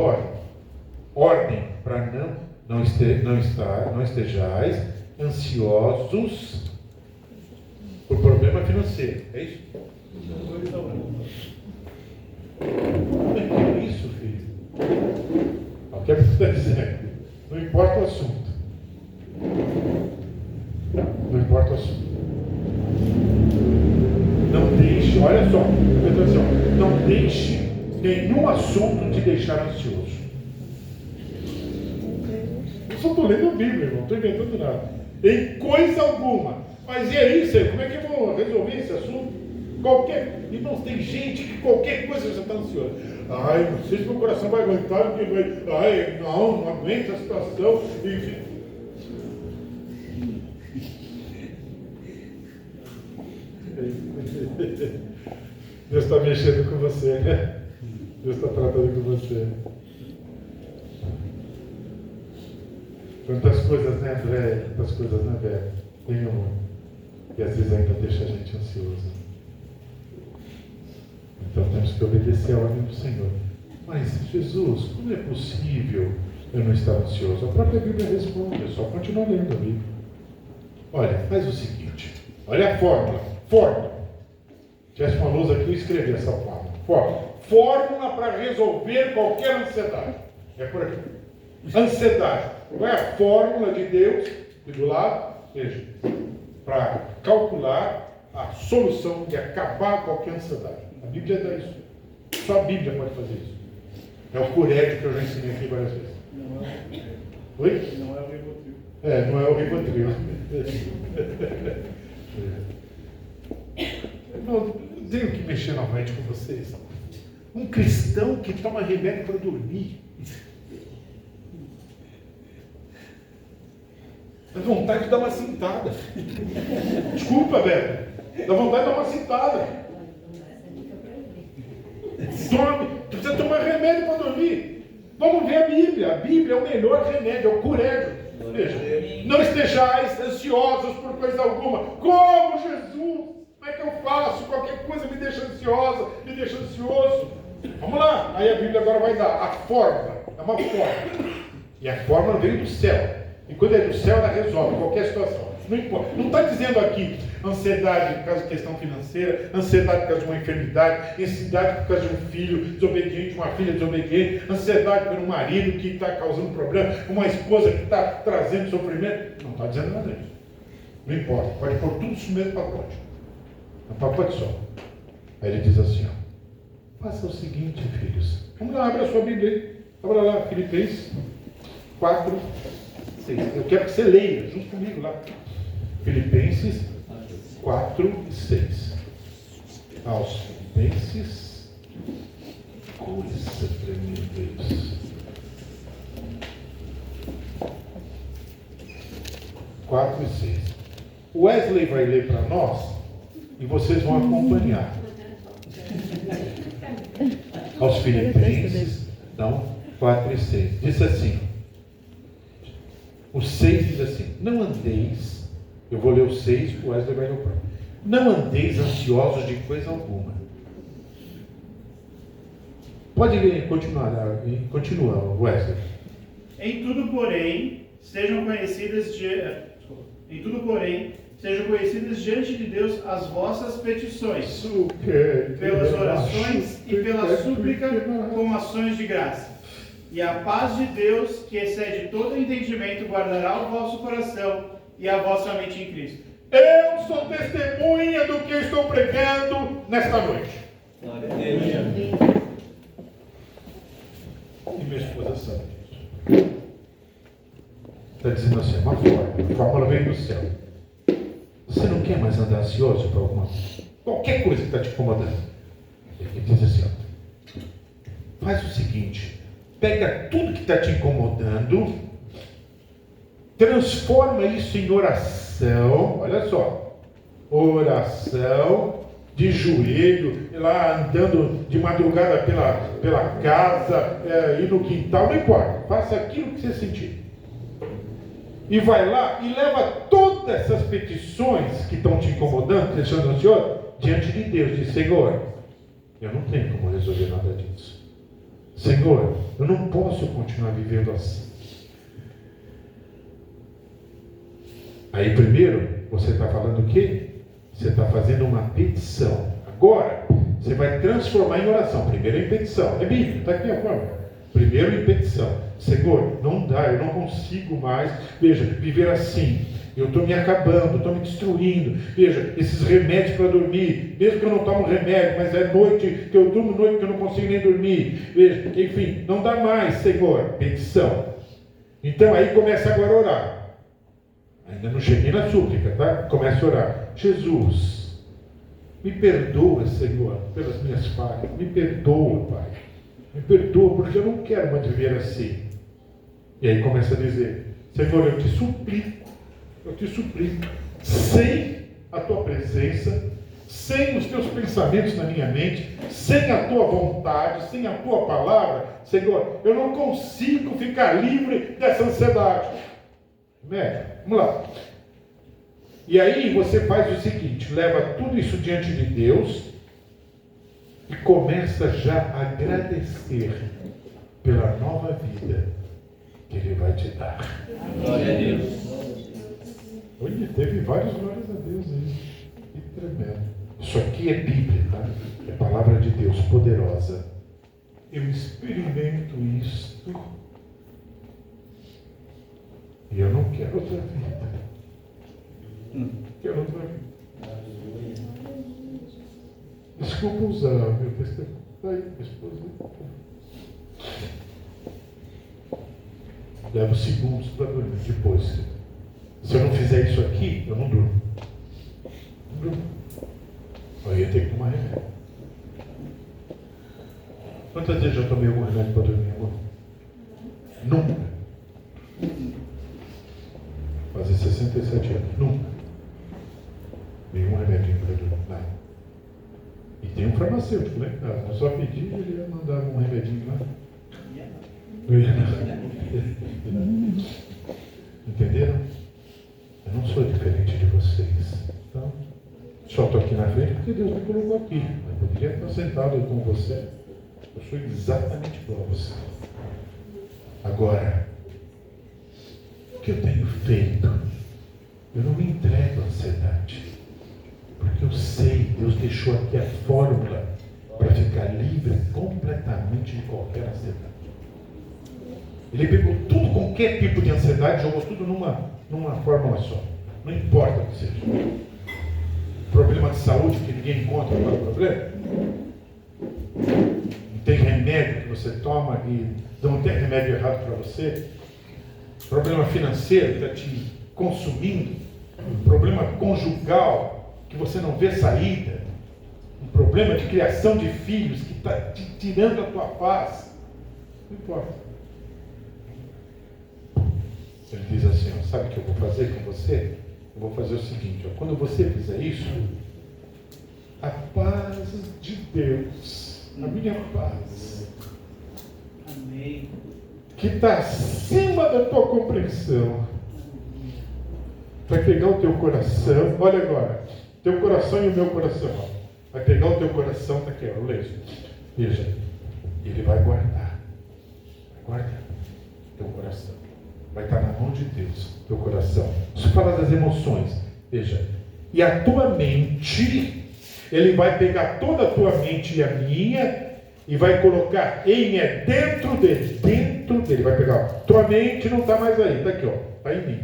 ordem para não estejais ansiosos por problema financeiro. É isso? Como é que é isso, filho? O que é que você está dizendo? Não importa o assunto. Não importa o assunto. Não deixe, olha só, não deixe nenhum assunto te deixar ansioso. Eu só estou lendo a Bíblia, irmão, não estou inventando nada. Em coisa alguma. Mas e aí, Senhor, como é que eu vou resolver esse assunto? Irmãos, tem gente que qualquer coisa já está ansioso. Não sei se meu coração vai aguentar, porque não aguenta a situação, enfim. Deus está mexendo com você, né? Deus está tratando com você. Quantas coisas, né, André? Quantas coisas, né, Beto? Tem um que às vezes ainda deixa a gente ansioso. Então temos que obedecer a ordem do Senhor. Mas, Jesus, como é possível eu não estar ansioso? A própria Bíblia responde, é só continuar lendo a Bíblia. Olha, faz o seguinte, olha a fórmula. Se tivesse uma luz aqui, eu escrevi essa fórmula. Fórmula para resolver qualquer ansiedade. É por aqui. Ansiedade. Qual é a fórmula de Deus? E do lado, veja, para calcular a solução de acabar qualquer ansiedade. A Bíblia dá isso. Só a Bíblia pode fazer isso. É o Curédio que eu já ensinei aqui várias vezes. Oi? Não é o Rivotril. Não é o Rivotril. Não tenho que mexer novamente com vocês. Um cristão que toma remédio para dormir. Dá vontade de dar uma cintada. Desculpa, velho. Dá vontade de dar uma cintada. Tu precisa tomar remédio para dormir. Vamos ver a Bíblia. A Bíblia é o melhor remédio, é o Curédio. Veja, não estejais ansiosos por coisa alguma. Como, Jesus? Como é que eu faço? Qualquer coisa me deixa ansiosa, me deixa ansioso. Vamos lá. Aí a Bíblia agora vai dar a fórmula. É uma fórmula. E a fórmula veio do céu. E quando é do céu, ela resolve qualquer situação. Não importa. Não está dizendo aqui ansiedade por causa de questão financeira, ansiedade por causa de uma enfermidade, ansiedade por causa de um filho desobediente, uma filha desobediente, ansiedade por um marido que está causando problema, uma esposa que está trazendo sofrimento. Não está dizendo nada disso. Não importa. Pode pôr tudo isso no mesmo pacote. Um pacote só. Aí ele diz assim, ó, faça o seguinte, filhos. Vamos lá, abra a sua Bíblia aí. Abra lá, Filipenses 4, 6. Eu quero que você leia junto comigo lá. Filipenses 4 e 6. Aos Filipenses, coisa tremenda isso. 4 e 6. Wesley vai ler para nós e vocês vão acompanhar. Aos Filipenses, não, 4 e 6. Diz assim, o 6 diz assim, não andeis, eu vou ler o 6, o Wesley vai ler o próprio. Não andeis ansiosos de coisa alguma. Pode ler, continua, Wesley. Em tudo, porém, sejam conhecidas diante de Deus as vossas petições, pelas orações e pela súplica com ações de graça. E a paz de Deus, que excede todo entendimento, guardará o vosso coração e a vossa mente em Cristo. Eu sou testemunha do que eu estou pregando nesta noite. Glória a Deus. E minha esposa sabe disso. Está dizendo assim, uma fórmula veio do céu. Você não quer mais andar ansioso para alguma coisa? Qualquer coisa que está te incomodando. Ele diz assim, ó, faz o seguinte, pega tudo que está te incomodando, transforma isso em oração, olha só, oração, de joelho, lá andando de madrugada pela casa, ir no quintal, não importa, faça aquilo que você sentir. E vai lá e leva todas essas petições que estão te incomodando, deixando ansioso, diante de Deus. Diz, Senhor, eu não tenho como resolver nada disso. Senhor, eu não posso continuar vivendo assim. Aí primeiro, você está falando o quê? Você está fazendo uma petição. Agora, você vai transformar em oração. Primeiro em petição. É Bíblia, está aqui a forma. Primeiro em petição. Senhor, não dá, eu não consigo mais, veja, viver assim. Eu estou me acabando, estou me destruindo. Veja, esses remédios para dormir, mesmo que eu não tomo remédio, mas é noite que eu durmo, noite que eu não consigo nem dormir. Veja, enfim, não dá mais, Senhor. Petição. Então aí começa agora a orar. Ainda não cheguei na súplica, tá? Começa a orar. Jesus, me perdoa, Senhor, pelas minhas falhas. Me perdoa, Pai. Me perdoa, porque eu não quero mais viver assim. E aí começa a dizer, Senhor, eu te suplico, sem a tua presença, sem os teus pensamentos na minha mente, sem a tua vontade, sem a tua palavra, Senhor, eu não consigo ficar livre dessa ansiedade. Vamos lá. E aí você faz o seguinte, leva tudo isso diante de Deus e começa já a agradecer pela nova vida que Ele vai te dar. Glória a Deus. Olha, teve vários glórias a Deus aí. Que tremendo. Isso aqui é Bíblia, tá? É palavra de Deus poderosa. Eu experimento isto e eu não quero outra vida. Quero outra vida. Desculpa usar meu testemunho. Está aí, minha esposa. Levo segundos para dormir. Depois, se eu não fizer isso aqui, eu não durmo. Não durmo. Aí eu tenho que tomar remédio. Quantas vezes já tomei algum remédio para dormir, amor? Nunca. Fazer 67 anos. Nunca. Nenhum remedinho para dormir. Nada. E tem um farmacêutico lá em casa. Eu só pedi e ele ia mandar um remedinho lá. Não ia nada. Entenderam? Eu não sou diferente de vocês. Então, só estou aqui na frente porque Deus me colocou aqui. Eu poderia estar sentado com você. Eu sou exatamente igual a você. Agora, o que eu tenho feito Eu não me entrego à ansiedade, porque eu sei, Deus deixou aqui a fórmula para ficar livre completamente de qualquer ansiedade. Ele pegou tudo, qualquer tipo de ansiedade, jogou tudo numa fórmula só. Não importa o que seja. Problema de saúde que ninguém encontra, qual é o problema? Não tem remédio que você toma e não tem remédio errado para você. Problema financeiro que está te consumindo. Um problema conjugal que você não vê saída. Um problema de criação de filhos que está te tirando a tua paz. Não importa. Ele diz assim, ó, sabe o que eu vou fazer com você? Eu vou fazer o seguinte, ó, quando você fizer isso, a paz de Deus, a minha paz, Amém. que está acima da tua compreensão, vai pegar o teu coração, olha agora, teu coração e o meu coração, ó, vai pegar o teu coração, tá aqui, ó, eu leio, veja, ele vai guardar teu coração. Vai estar na mão de Deus, teu coração. Isso fala das emoções. Veja. E a tua mente, Ele vai pegar toda a tua mente e a minha, e vai colocar dentro dele. Dentro dele. Vai pegar. Tua mente não está mais aí. Está aqui, ó. Está em mim.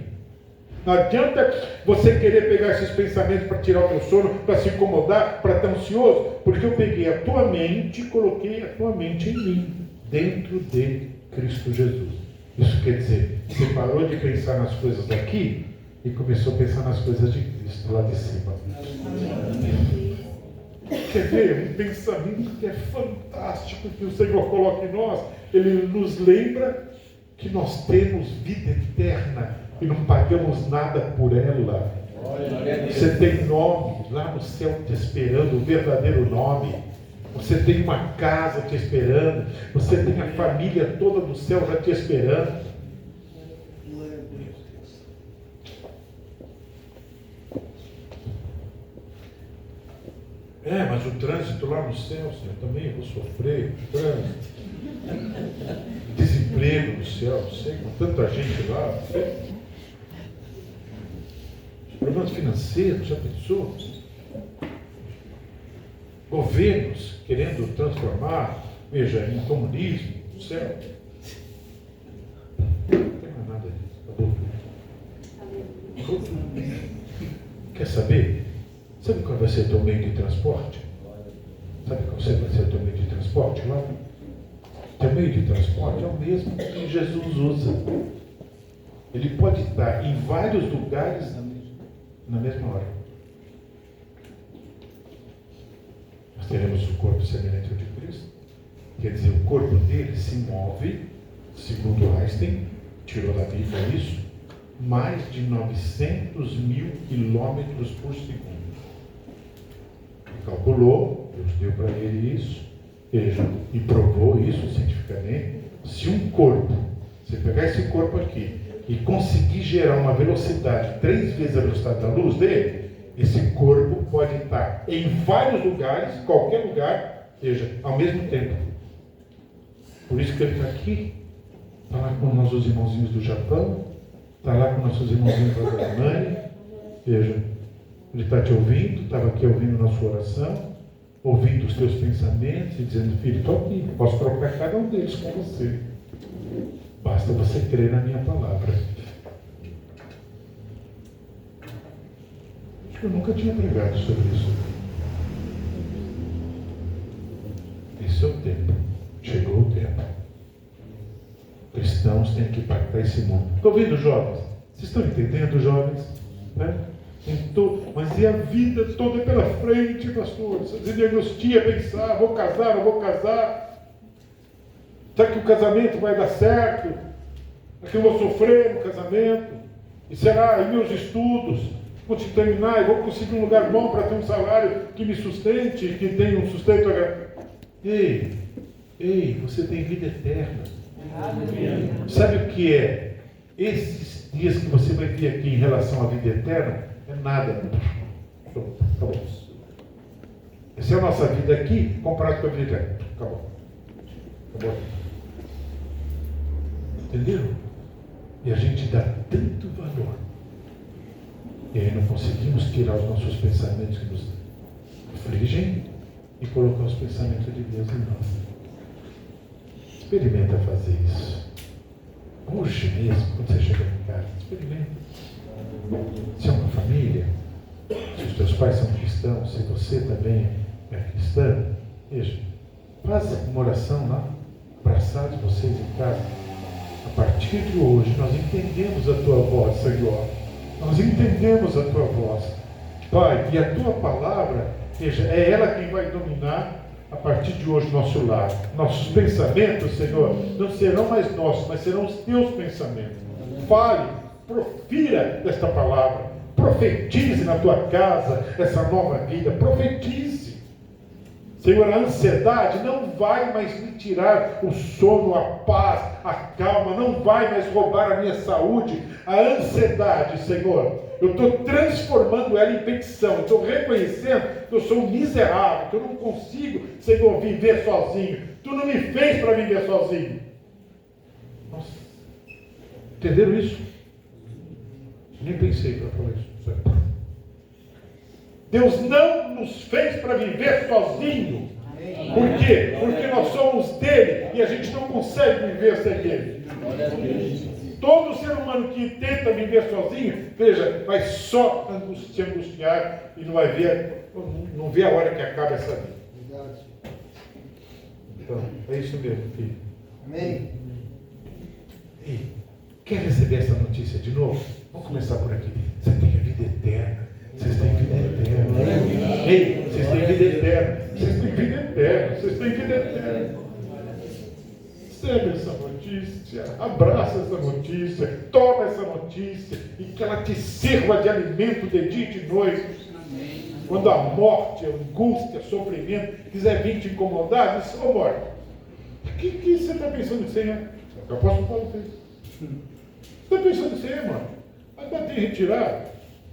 Não adianta você querer pegar esses pensamentos para tirar o teu sono, para se incomodar, para estar ansioso, porque eu peguei a tua mente e coloquei a tua mente em mim. Dentro de Cristo Jesus. Isso quer dizer, você parou de pensar nas coisas daqui e começou a pensar nas coisas de Cristo lá de cima. Quer ver? Um pensamento que é fantástico que o Senhor coloca em nós. Ele nos lembra que nós temos vida eterna e não pagamos nada por ela. Você tem nome lá no céu te esperando, o verdadeiro nome. Você tem uma casa te esperando. Você tem a família toda do céu já te esperando. Mas o trânsito lá no céu, Senhor, também eu vou sofrer. Trânsito. Desemprego no céu, não sei, com tanta gente lá. Problemas financeiros, já pensou? Governos querendo transformar, veja, em comunismo, no céu. Não tem mais nada disso, acabou. Quer saber? Sabe qual vai ser o teu meio de transporte? Sabe qual vai ser o teu meio de transporte lá? Teu meio de transporte é o mesmo que Jesus usa. Ele pode estar em vários lugares na mesma hora. Nós teremos o corpo semelhante ao de Cristo. Quer dizer, o corpo dele se move, segundo Einstein, tirou da Bíblia isso, mais de 900 mil quilômetros por segundo. Ele calculou, Deus deu para ele isso, e provou isso cientificamente. Se um corpo, você pegar esse corpo aqui e conseguir gerar uma velocidade 3 vezes a velocidade da luz dele, esse corpo pode estar em vários lugares, qualquer lugar, ao mesmo tempo. Por isso que ele está aqui, está lá com nossos irmãozinhos do Japão, está lá com nossos irmãozinhos da Alemanha, ele está te ouvindo, estava aqui ouvindo nossa oração, ouvindo os teus pensamentos e dizendo, filho, estou aqui, posso trocar cada um deles com você. Basta você crer na minha palavra. Acho que eu nunca tinha pregado sobre isso. Esse é o tempo. Chegou o tempo. Cristãos têm que impactar esse mundo. Estão ouvindo, jovens? Vocês estão entendendo, jovens? Né? Mas e a vida toda pela frente, pastor? Você diagnostia, pensar, vou casar, não vou casar. Será que o casamento vai dar certo? Será que eu vou sofrer no casamento? E será, e meus estudos? Vou te terminar, e vou conseguir um lugar bom para ter um salário que me sustente, que tenha um sustento. Ei, você tem vida eterna. Amém. Sabe o que é? Esses dias que você vai ter aqui em relação à vida eterna, é nada. Acabou. Essa é a nossa vida aqui, comparado com a vida eterna. Acabou. Entenderam? E a gente dá tanto valor E aí não conseguimos tirar os nossos pensamentos que nos afligem e colocar os pensamentos de Deus em nós. Experimenta fazer isso. Hoje mesmo, quando você chegar em casa, experimenta. Se é uma família, se os teus pais são cristãos, se você também é cristã, veja, faz uma oração lá, abraçados vocês em casa. A partir de hoje, nós entendemos a tua voz, Senhor. Nós entendemos a tua voz, Pai, e a tua palavra, veja, é ela quem vai dominar a partir de hoje nosso lar. Nossos pensamentos, Senhor, não serão mais nossos, mas serão os teus pensamentos. Fale, profira esta palavra, profetize na tua casa essa nova vida, profetize. Senhor, a ansiedade não vai mais me tirar o sono, a paz, a calma, não vai mais roubar a minha saúde. A ansiedade, Senhor, eu estou transformando ela em petição, estou reconhecendo que eu sou um miserável, que eu não consigo, Senhor, viver sozinho. Tu não me fez para viver sozinho. Nossa, entenderam isso? Nem pensei para falar isso. Deus não nos fez para viver sozinho. Por quê? Porque nós somos dele e a gente não consegue viver sem ele. Todo ser humano que tenta viver sozinho, veja, vai só se angustiar e não vai ver, não vê a hora que acaba essa vida. Então, é isso mesmo, filho. Amém. E quer receber essa notícia de novo? Vamos começar por aqui. Você tem a vida eterna. Vocês têm vida eterna. Ei, vocês têm vida eterna. Vocês têm vida eterna. Vocês têm vida eterna. Recebe essa notícia. Abraça essa notícia. Toma essa notícia. E que ela te sirva de alimento de dia e de noite. Quando a morte, a angústia, o sofrimento quiser vir te incomodar, diz: ô morte, o que você está pensando em ser? Eu posso falar isso. Você está pensando em ser, mano? Vai bater e retirar.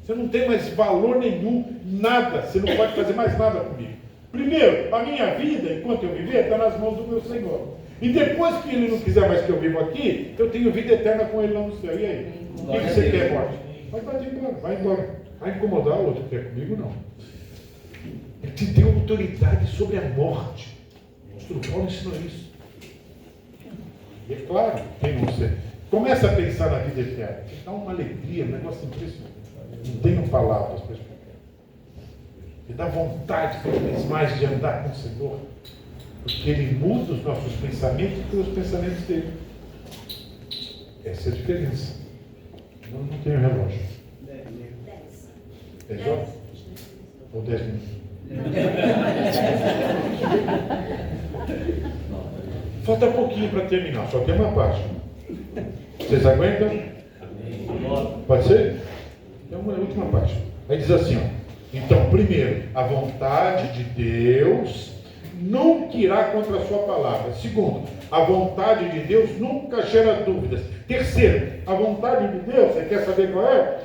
Você não tem mais valor nenhum, nada. Você não pode fazer mais nada comigo. Primeiro, a minha vida, enquanto eu viver, está nas mãos do meu Senhor. E depois que Ele não quiser mais que eu viva aqui, eu tenho vida eterna com Ele lá no céu. E aí? O que você quer, morte? Vai embora, vai embora. Vai incomodar o outro, quer comigo não. Ele te deu autoridade sobre a morte. O apóstolo Paulo ensinou isso. E é claro, quem não sei. Começa a pensar na vida eterna. Dá uma alegria, um negócio impressionante. Não tenho palavras para explicar. E dá vontade cada vez mais de andar com o Senhor. Porque Ele muda os nossos pensamentos pelos pensamentos dele. Essa é a diferença. Eu não tenho relógio. 10 horas? Ou 10 minutos? Falta pouquinho para terminar, só tem uma página. Vocês aguentam? Pode ser? Então, uma última página. Aí diz assim, ó. Então, primeiro, a vontade de Deus nunca irá contra a sua palavra. Segundo, a vontade de Deus nunca gera dúvidas. Terceiro, a vontade de Deus, você quer saber qual é?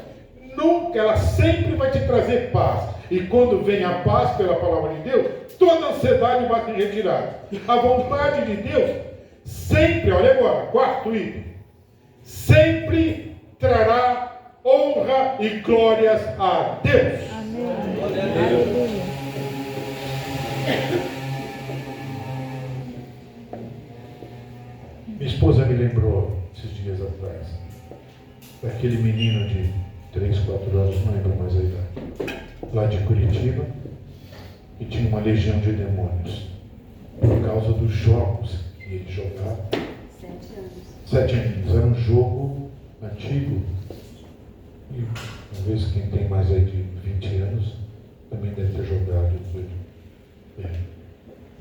Nunca, ela sempre vai te trazer paz. E quando vem a paz pela palavra de Deus, toda ansiedade vai se retirar. A vontade de Deus sempre, olha agora, quarto item, sempre trará honra e glórias a Deus. Amém. Aleluia. Minha esposa me lembrou esses dias atrás daquele menino de 3, 4 anos, não lembro mais a idade, lá de Curitiba, que tinha uma legião de demônios por causa dos jogos que ele jogava. 7 anos. Era um jogo antigo. E talvez quem tem mais aí de 20 anos também deve ter jogado.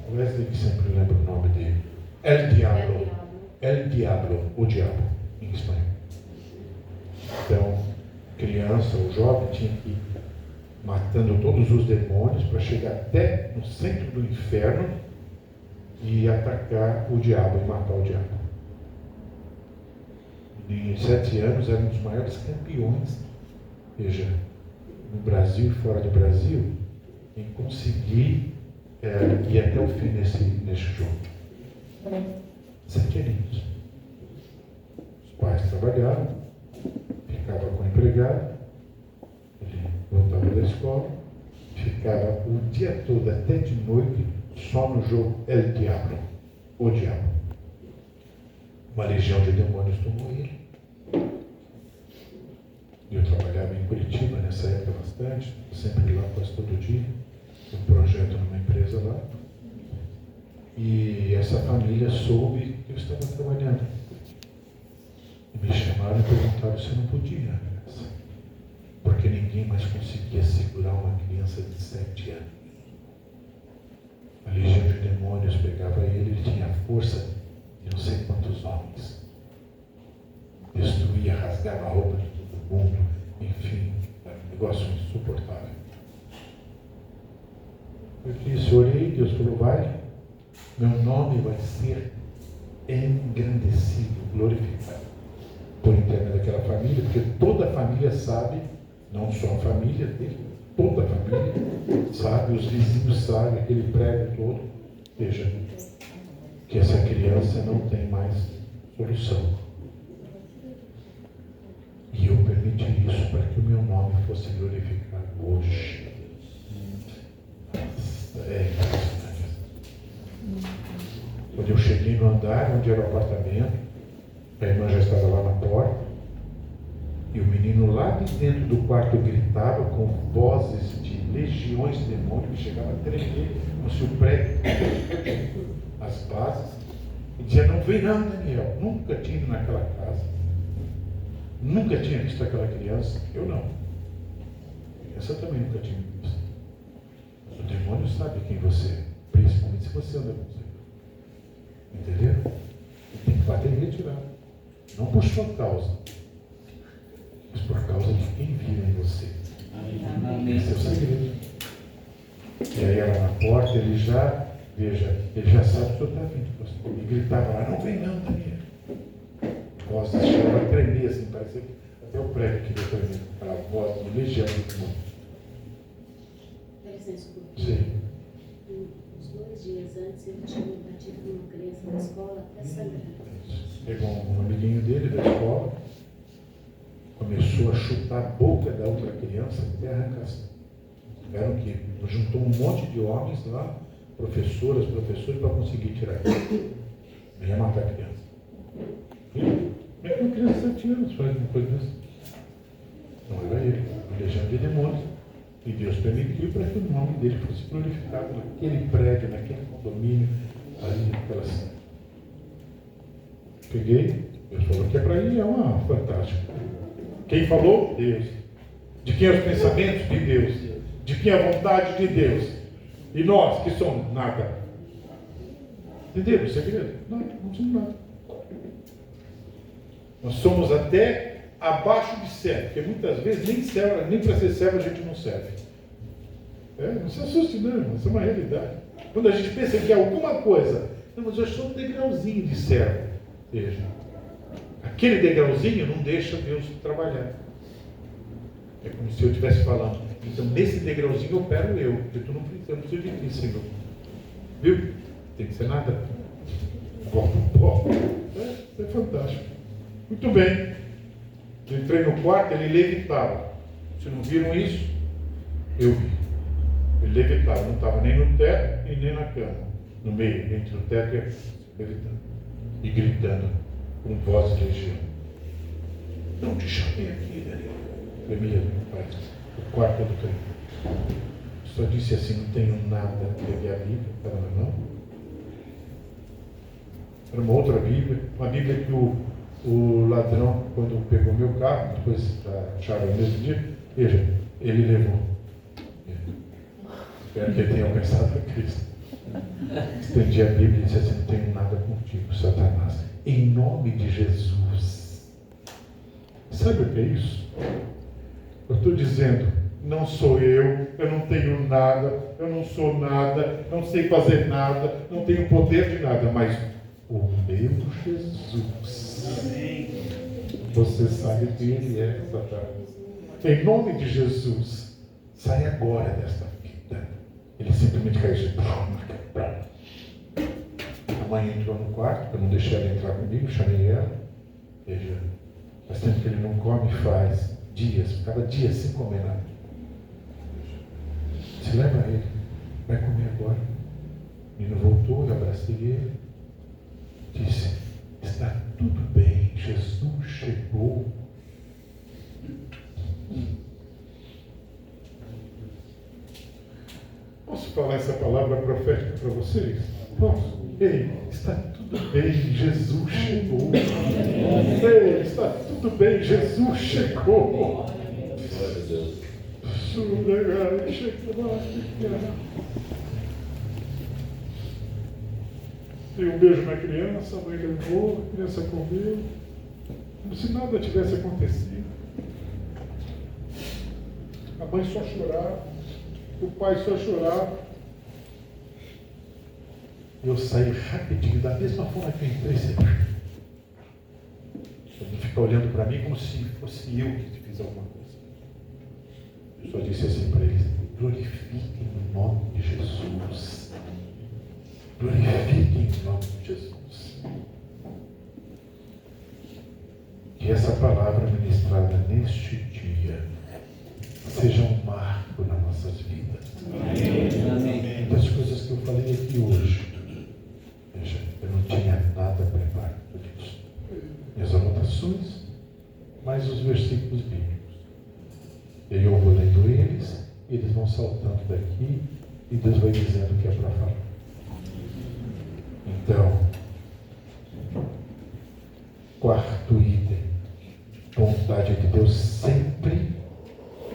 O Wesley que sempre lembra o nome dele. El Diablo, o diabo, em espanhol. Então, criança ou jovem tinha que ir matando todos os demônios para chegar até no centro do inferno e atacar o diabo e matar o diabo. Em 7 anos era um dos maiores campeões, veja, no Brasil e fora do Brasil, em conseguir ir até o fim nesse jogo. 7 aninhos. Os pais trabalhavam, ficava com o empregado, Voltava da escola, ficava o dia todo, até de noite, só no jogo El Diablo, o Diabo. Uma legião de demônios tomou ele. Eu trabalhava em Curitiba nessa época bastante, sempre lá quase todo dia, um projeto numa empresa lá. E essa família soube que eu estava trabalhando. E me chamaram e perguntaram se eu não podia ir na casa, porque ninguém mais conseguia segurar uma criança de 7 anos. A legião de demônios pegava ele, ele tinha a força de não sei quantos homens. Destruía, rasgava a roupa de todo mundo, enfim, era um negócio insuportável. Eu disse, orei, Deus falou, vai, meu nome vai ser engrandecido, glorificado por intermédio daquela família, porque toda a família sabe, não só a família dele, toda a família sabe, os vizinhos sabem, aquele prédio todo, veja, que essa criança não tem mais solução. E eu permiti isso para que o meu nome fosse glorificado hoje. É impressionante. Quando eu cheguei no andar onde era o apartamento, a irmã já estava lá na porta, e o menino lá de dentro do quarto gritava com vozes de legiões de demônios, que chegava a tremer, como se o prédio, as bases, e dizia, não vem não, Daniel, nunca tinha ido naquela casa, nunca tinha visto aquela criança, eu não. Essa também nunca tinha visto. Mas o demônio sabe quem você é, principalmente se você anda com você. Entendeu? E tem que bater e retirar. Não por sua causa, mas por causa de quem vive em você. Esse é o segredo. E aí ela na porta, ele já, veja, ele já sabe que o senhor está vindo. Ele gritava lá, não vem não, Daniel. Nossa, chegava a tremer assim, parecia que até o prédio que deu tremer, aquela voz de legião do mundo. Dá licença, Sim. uns 2 dias antes ele tinha batido numa criança na escola até sangrar. Pegou um amiguinho dele da escola, começou a chutar a boca da outra criança até arrancar. Tiveram que juntou um monte de homens lá, professoras, professores, para conseguir tirar ele. Não ia matar a criança. Como é que uma criança de 7 anos faz uma coisa dessa? Não era ele, uma legião de demônios. E Deus permitiu para que o nome dele fosse glorificado naquele prédio, naquele condomínio, ali naquela cidade. Peguei, Deus falou que é para ir, fantástico. Quem falou? Deus. De quem é os pensamentos? De Deus. De quem é a vontade? De Deus. E nós, que somos? Nada. Entenderam o segredo? Não somos nada. Nós somos até abaixo de servo, porque muitas vezes nem para ser servo a gente não serve. Não se assuste não, isso é uma realidade. Quando a gente pensa que é alguma coisa, não, mas eu sou um degrauzinho de servo. Veja, aquele degrauzinho não deixa Deus trabalhar. É como se eu estivesse falando, então nesse degrauzinho opero eu, porque tu não precisa de ti, Senhor. Viu? Tem que ser nada. É fantástico. Muito bem. Eu entrei no quarto, ele levitava. Vocês não viram isso? Eu vi. Ele levitava, não estava nem no teto e nem na cama. No meio, entre o teto e a cama, levitando. E gritando com voz de legião. Não te chamei aqui, Daniel. Tremia, meu pai. O quarto do trem. Só disse assim, não tenho nada. Peguei a Bíblia, estava na mão. Era uma outra Bíblia. Uma Bíblia que o ladrão, quando pegou meu carro, depois acharam no mesmo dia, veja, ele levou. Espero que ele tenha alcançado a Cristo. Estendi a Bíblia e disse assim, não tenho nada contigo, Satanás. Em nome de Jesus. Sabe o que é isso? Eu estou dizendo, não sou eu não tenho nada, eu não sou nada, não sei fazer nada, não tenho poder de nada, mas o meu Jesus. Amém. Você sabe quem ele é, Satanás. Em nome de Jesus, sai agora desta vida. Ele simplesmente caiu assim. A mãe entrou no quarto, eu não deixei ela entrar comigo, chamei ela. Veja, faz tempo que ele não come, faz dias, ficava dias sem comer nada. disse, leva ele, vai comer agora. O menino voltou, eu abracei ele, disse, está tudo bem, Jesus chegou. Posso falar essa palavra profética para vocês? Posso? Ei, está tudo bem, Jesus chegou. Ei, está tudo bem, Jesus chegou. Glória a Deus. Dei um beijo na criança, a mãe levou, a criança comeu, como se nada tivesse acontecido. A mãe só chorava, o pai só chorava. Eu saí rapidinho, da mesma forma que eu entrei, sempre. Ele fica olhando para mim como se fosse eu que fiz alguma coisa. Eu só disse assim para eles, glorifiquem o nome de Jesus. Glorifiquem o nome de Jesus. Que essa palavra ministrada neste dia seja um marco nas nossas vidas. Amém. Das coisas que eu falei aqui hoje, veja, eu não tinha nada preparado disso. Minhas anotações, mais os versículos bíblicos. E aí eu vou lendo eles, e eles vão saltando daqui, e Deus vai dizendo o que é para falar. Então, quarto item, vontade de Deus sempre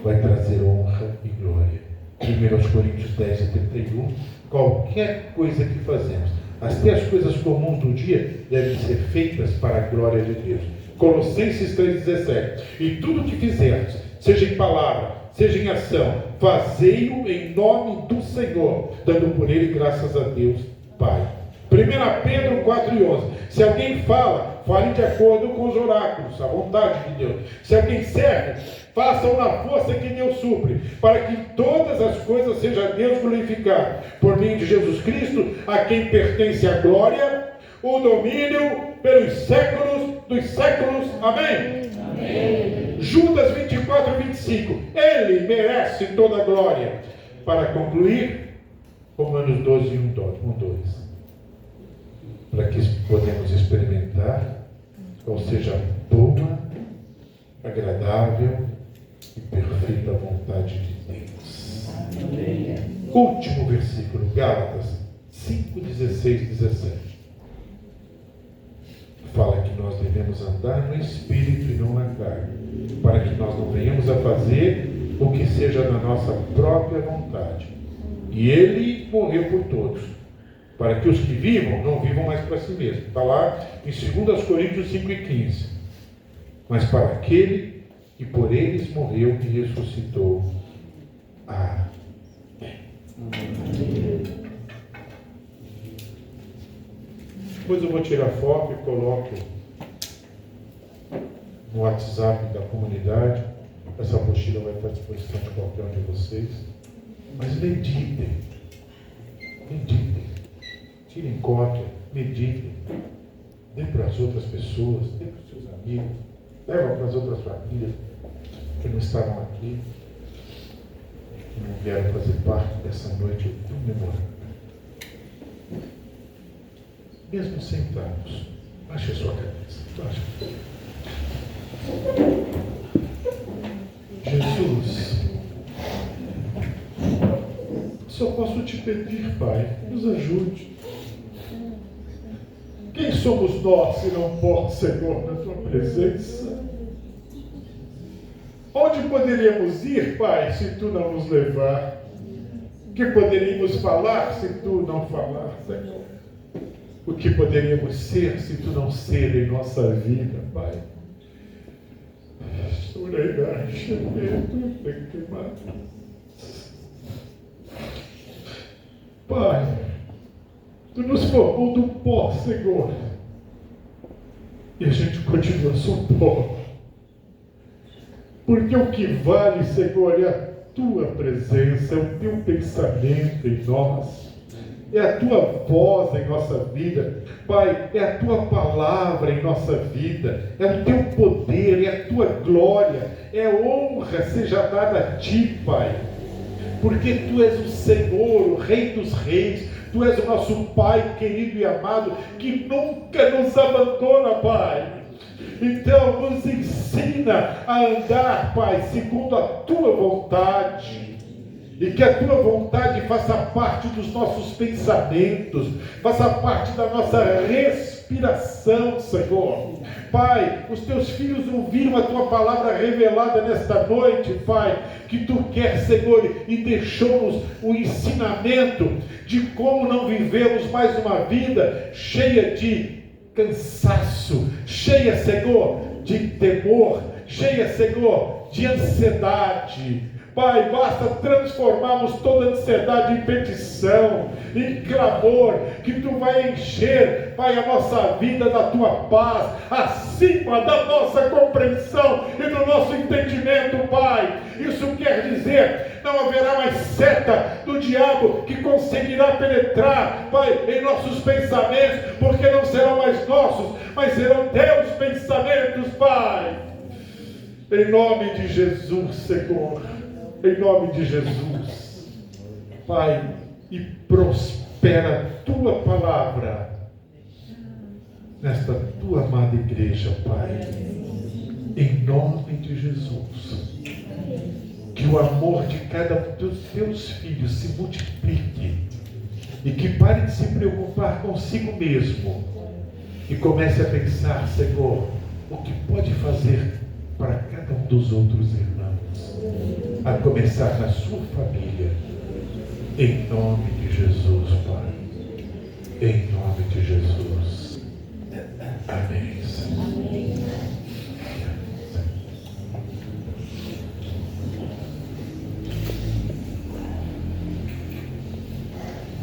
vai trazer honra e glória. 1 Coríntios 10 e 31, qualquer coisa que fazemos, até as coisas comuns do dia devem ser feitas para a glória de Deus. Colossenses 3,17, e tudo que fizerdes, seja em palavra, seja em ação, fazei-o em nome do Senhor, dando por ele graças a Deus Pai. 1 Pedro 4,11, se alguém fala, fale de acordo com os oráculos, a vontade de Deus. Se alguém serve, façam na força que Deus supre, para que todas as coisas seja Deus glorificado, por meio de Jesus Cristo, a quem pertence a glória, o domínio pelos séculos dos séculos. Amém? Amém. Judas 24 e 25, ele merece toda a glória. Para concluir, Romanos 12 e 2. Para que podemos experimentar qual seja a boa, agradável e perfeita vontade de Deus. Amém. Último versículo, Gálatas 5, 16 e 17. Fala que nós devemos andar no Espírito e não na carne, para que nós não venhamos a fazer o que seja na nossa própria vontade. E Ele morreu por todos, para que os que vivam, não vivam mais para si mesmos. Está lá em 2 Coríntios 5 e 15. Mas para aquele que por eles morreu e ressuscitou. Amém. Depois eu vou tirar foto e coloco no WhatsApp da comunidade. Essa apostila vai estar à disposição de qualquer um de vocês. Mas meditem. Meditem. Tirem cópia, meditem, dê para as outras pessoas, dê para os seus amigos, leva para as outras famílias que não estavam aqui, que não vieram fazer parte dessa noite tão memorável. Mesmo sentados, baixe a sua cabeça, baixe. Jesus, só posso te pedir, Pai, nos ajude. Quem somos nós se não pôr, Senhor, na tua presença? Onde poderíamos ir, Pai, se tu não nos levar? O que poderíamos falar se tu não falar, Senhor? O que poderíamos ser se tu não ser em nossa vida, Pai? Pai, tu nos formou do pó, Senhor, e a gente continua só pó, porque o que vale, Senhor, é a tua presença, é o teu pensamento em nós, é a tua voz em nossa vida, Pai, é a tua palavra em nossa vida, é o teu poder, é a tua glória, é honra seja dada a ti, Pai. porque Tu és o Senhor, o Rei dos Reis. Tu és o nosso Pai querido e amado, que nunca nos abandona, Pai. Então, nos ensina a andar, Pai, segundo a Tua vontade. E que a Tua vontade faça parte dos nossos pensamentos, faça parte da nossa respiração, Senhor. Pai, os Teus filhos ouviram a Tua palavra revelada nesta noite, Pai, que Tu quer, Senhor, e deixou-nos o ensinamento de como não vivemos mais uma vida cheia de cansaço, cheia, Senhor, de temor, cheia, Senhor, de ansiedade. Pai, basta transformarmos toda ansiedade em petição, em clamor, que Tu vai encher, Pai, a nossa vida da Tua paz, acima da nossa compreensão e do nosso entendimento, Pai. Isso quer dizer, não haverá mais seta do diabo que conseguirá penetrar, Pai, em nossos pensamentos, porque não serão mais nossos, mas serão Teus pensamentos, Pai. Em nome de Jesus, Senhor. Em nome de Jesus, Pai, e prospera a Tua palavra nesta Tua amada igreja, Pai. Em nome de Jesus, que o amor de cada um dos Teus filhos se multiplique e que pare de se preocupar consigo mesmo e comece a pensar, Senhor, o que pode fazer para cada um dos outros irmãos. A começar na sua família, em nome de Jesus, Pai, em nome de Jesus, amém, Senhor. Amém.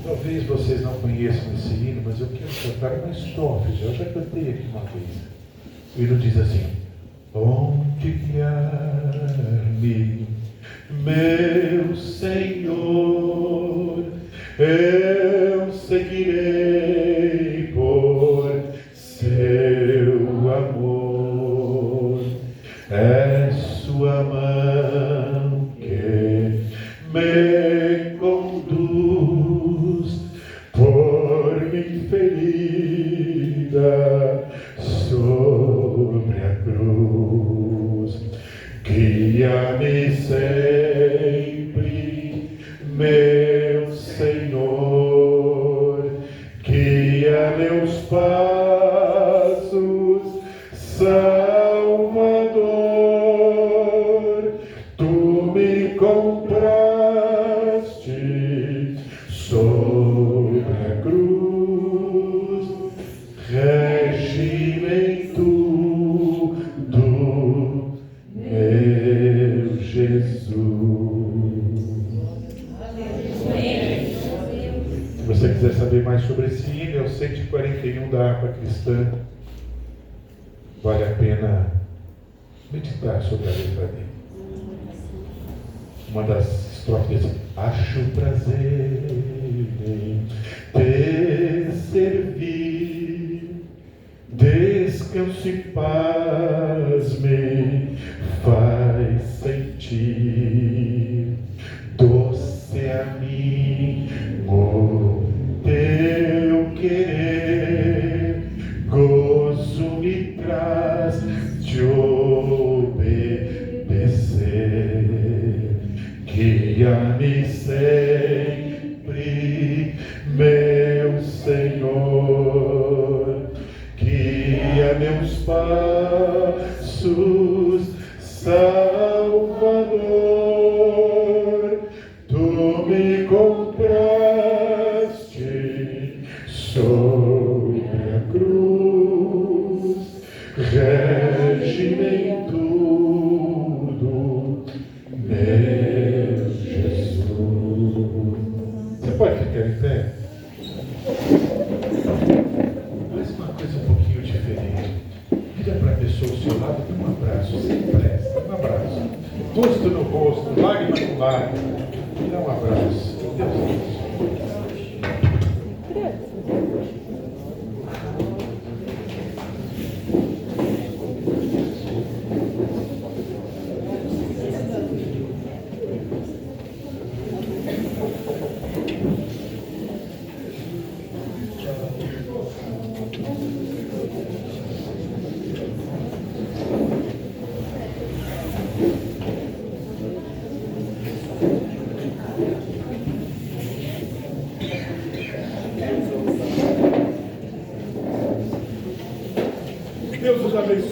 Talvez vocês não conheçam esse hino, mas eu quero cantar uma estrofe, eu já cantei aqui uma vez. O hino diz assim: onde guiar-me, meu Senhor, eu seguirei por seu amor. É sua mão que me conduz por mim ferida sobre a cruz. Guia-me sempre, meu Senhor, guia meus passos, Salvador. Tu me compraste sobre a cruz, rege-me em tudo, meu Jesus. Se você quiser saber mais sobre esse hino, é o 141 da harpa cristã. Vale a pena meditar sobre a letra dele. Uma das estrofes diz: acho prazer em te servir, descanso e paz me faz sentir, doce a mim o teu querer, gozo me traz de obedecer. Guia-me sempre, meu Senhor, guia meus passos, Salvador. Tu me compraste sobre a cruz, rege-me em tudo, meu Jesus. Você pode ficar em pé? Faz uma coisa um pouquinho diferente. Vira para a pessoa ao seu lado e dá um abraço, sem pressa, um abraço. Rosto no rosto, lágrima no lágrima. Dá um abraço. Deus abençoe.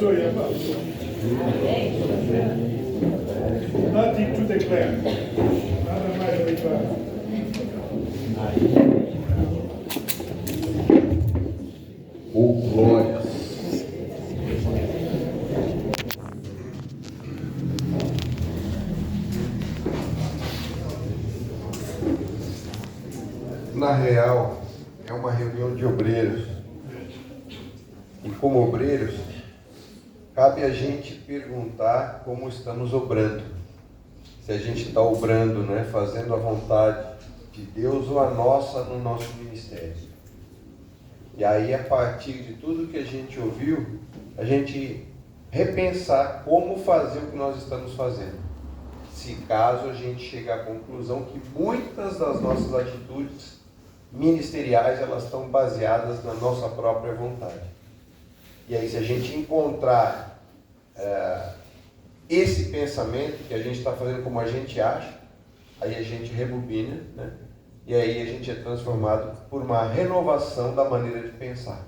abençoe, amado. Nothing to declare. Nada mais a declarar. Oh, glória. Na real, é uma reunião de obreiros. E como obreiros, cabe a gente perguntar como estamos obrando. Se a gente está obrando, né, fazendo a vontade de Deus ou a nossa no nosso ministério. E aí, a partir de tudo que a gente ouviu, a gente repensar como fazer o que nós estamos fazendo. Se caso a gente chegar à conclusão que muitas das nossas atitudes ministeriais, elas estão baseadas na nossa própria vontade. E aí, se a gente encontrar esse pensamento que a gente está fazendo como a gente acha, aí a gente rebobina, né? E aí a gente é transformado por uma renovação da maneira de pensar,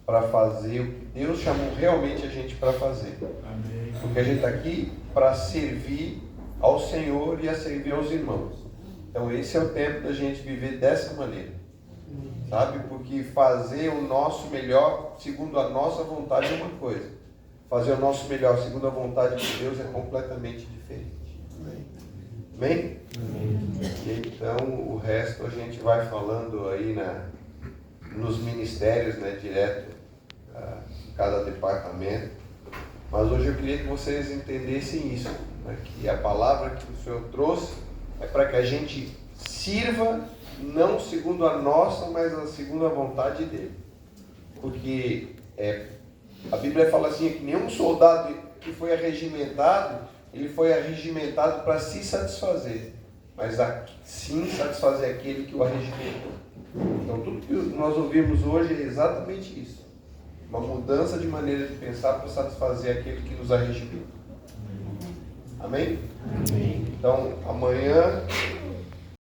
para fazer o que Deus chamou realmente a gente para fazer. Amém. Porque a gente está aqui para servir ao Senhor e a servir aos irmãos. Então esse é o tempo da gente viver dessa maneira, sabe? Porque fazer o nosso melhor segundo a nossa vontade é uma coisa, fazer o nosso melhor segundo a vontade de Deus é completamente diferente. Amém? Então o resto a gente vai falando aí nos ministérios, né, direto em cada departamento. Mas hoje eu queria que vocês entendessem isso, né, que a palavra que o Senhor trouxe é para que a gente sirva não segundo a nossa, mas segundo a vontade dele. Porque a Bíblia fala assim, que nenhum soldado que foi arregimentado, ele foi arregimentado para se satisfazer, mas sim satisfazer aquele que o arregimentou. Então tudo que nós ouvimos hoje é exatamente isso. Uma mudança de maneira de pensar para satisfazer aquele que nos arregimentou. Amém? Amém. Então amanhã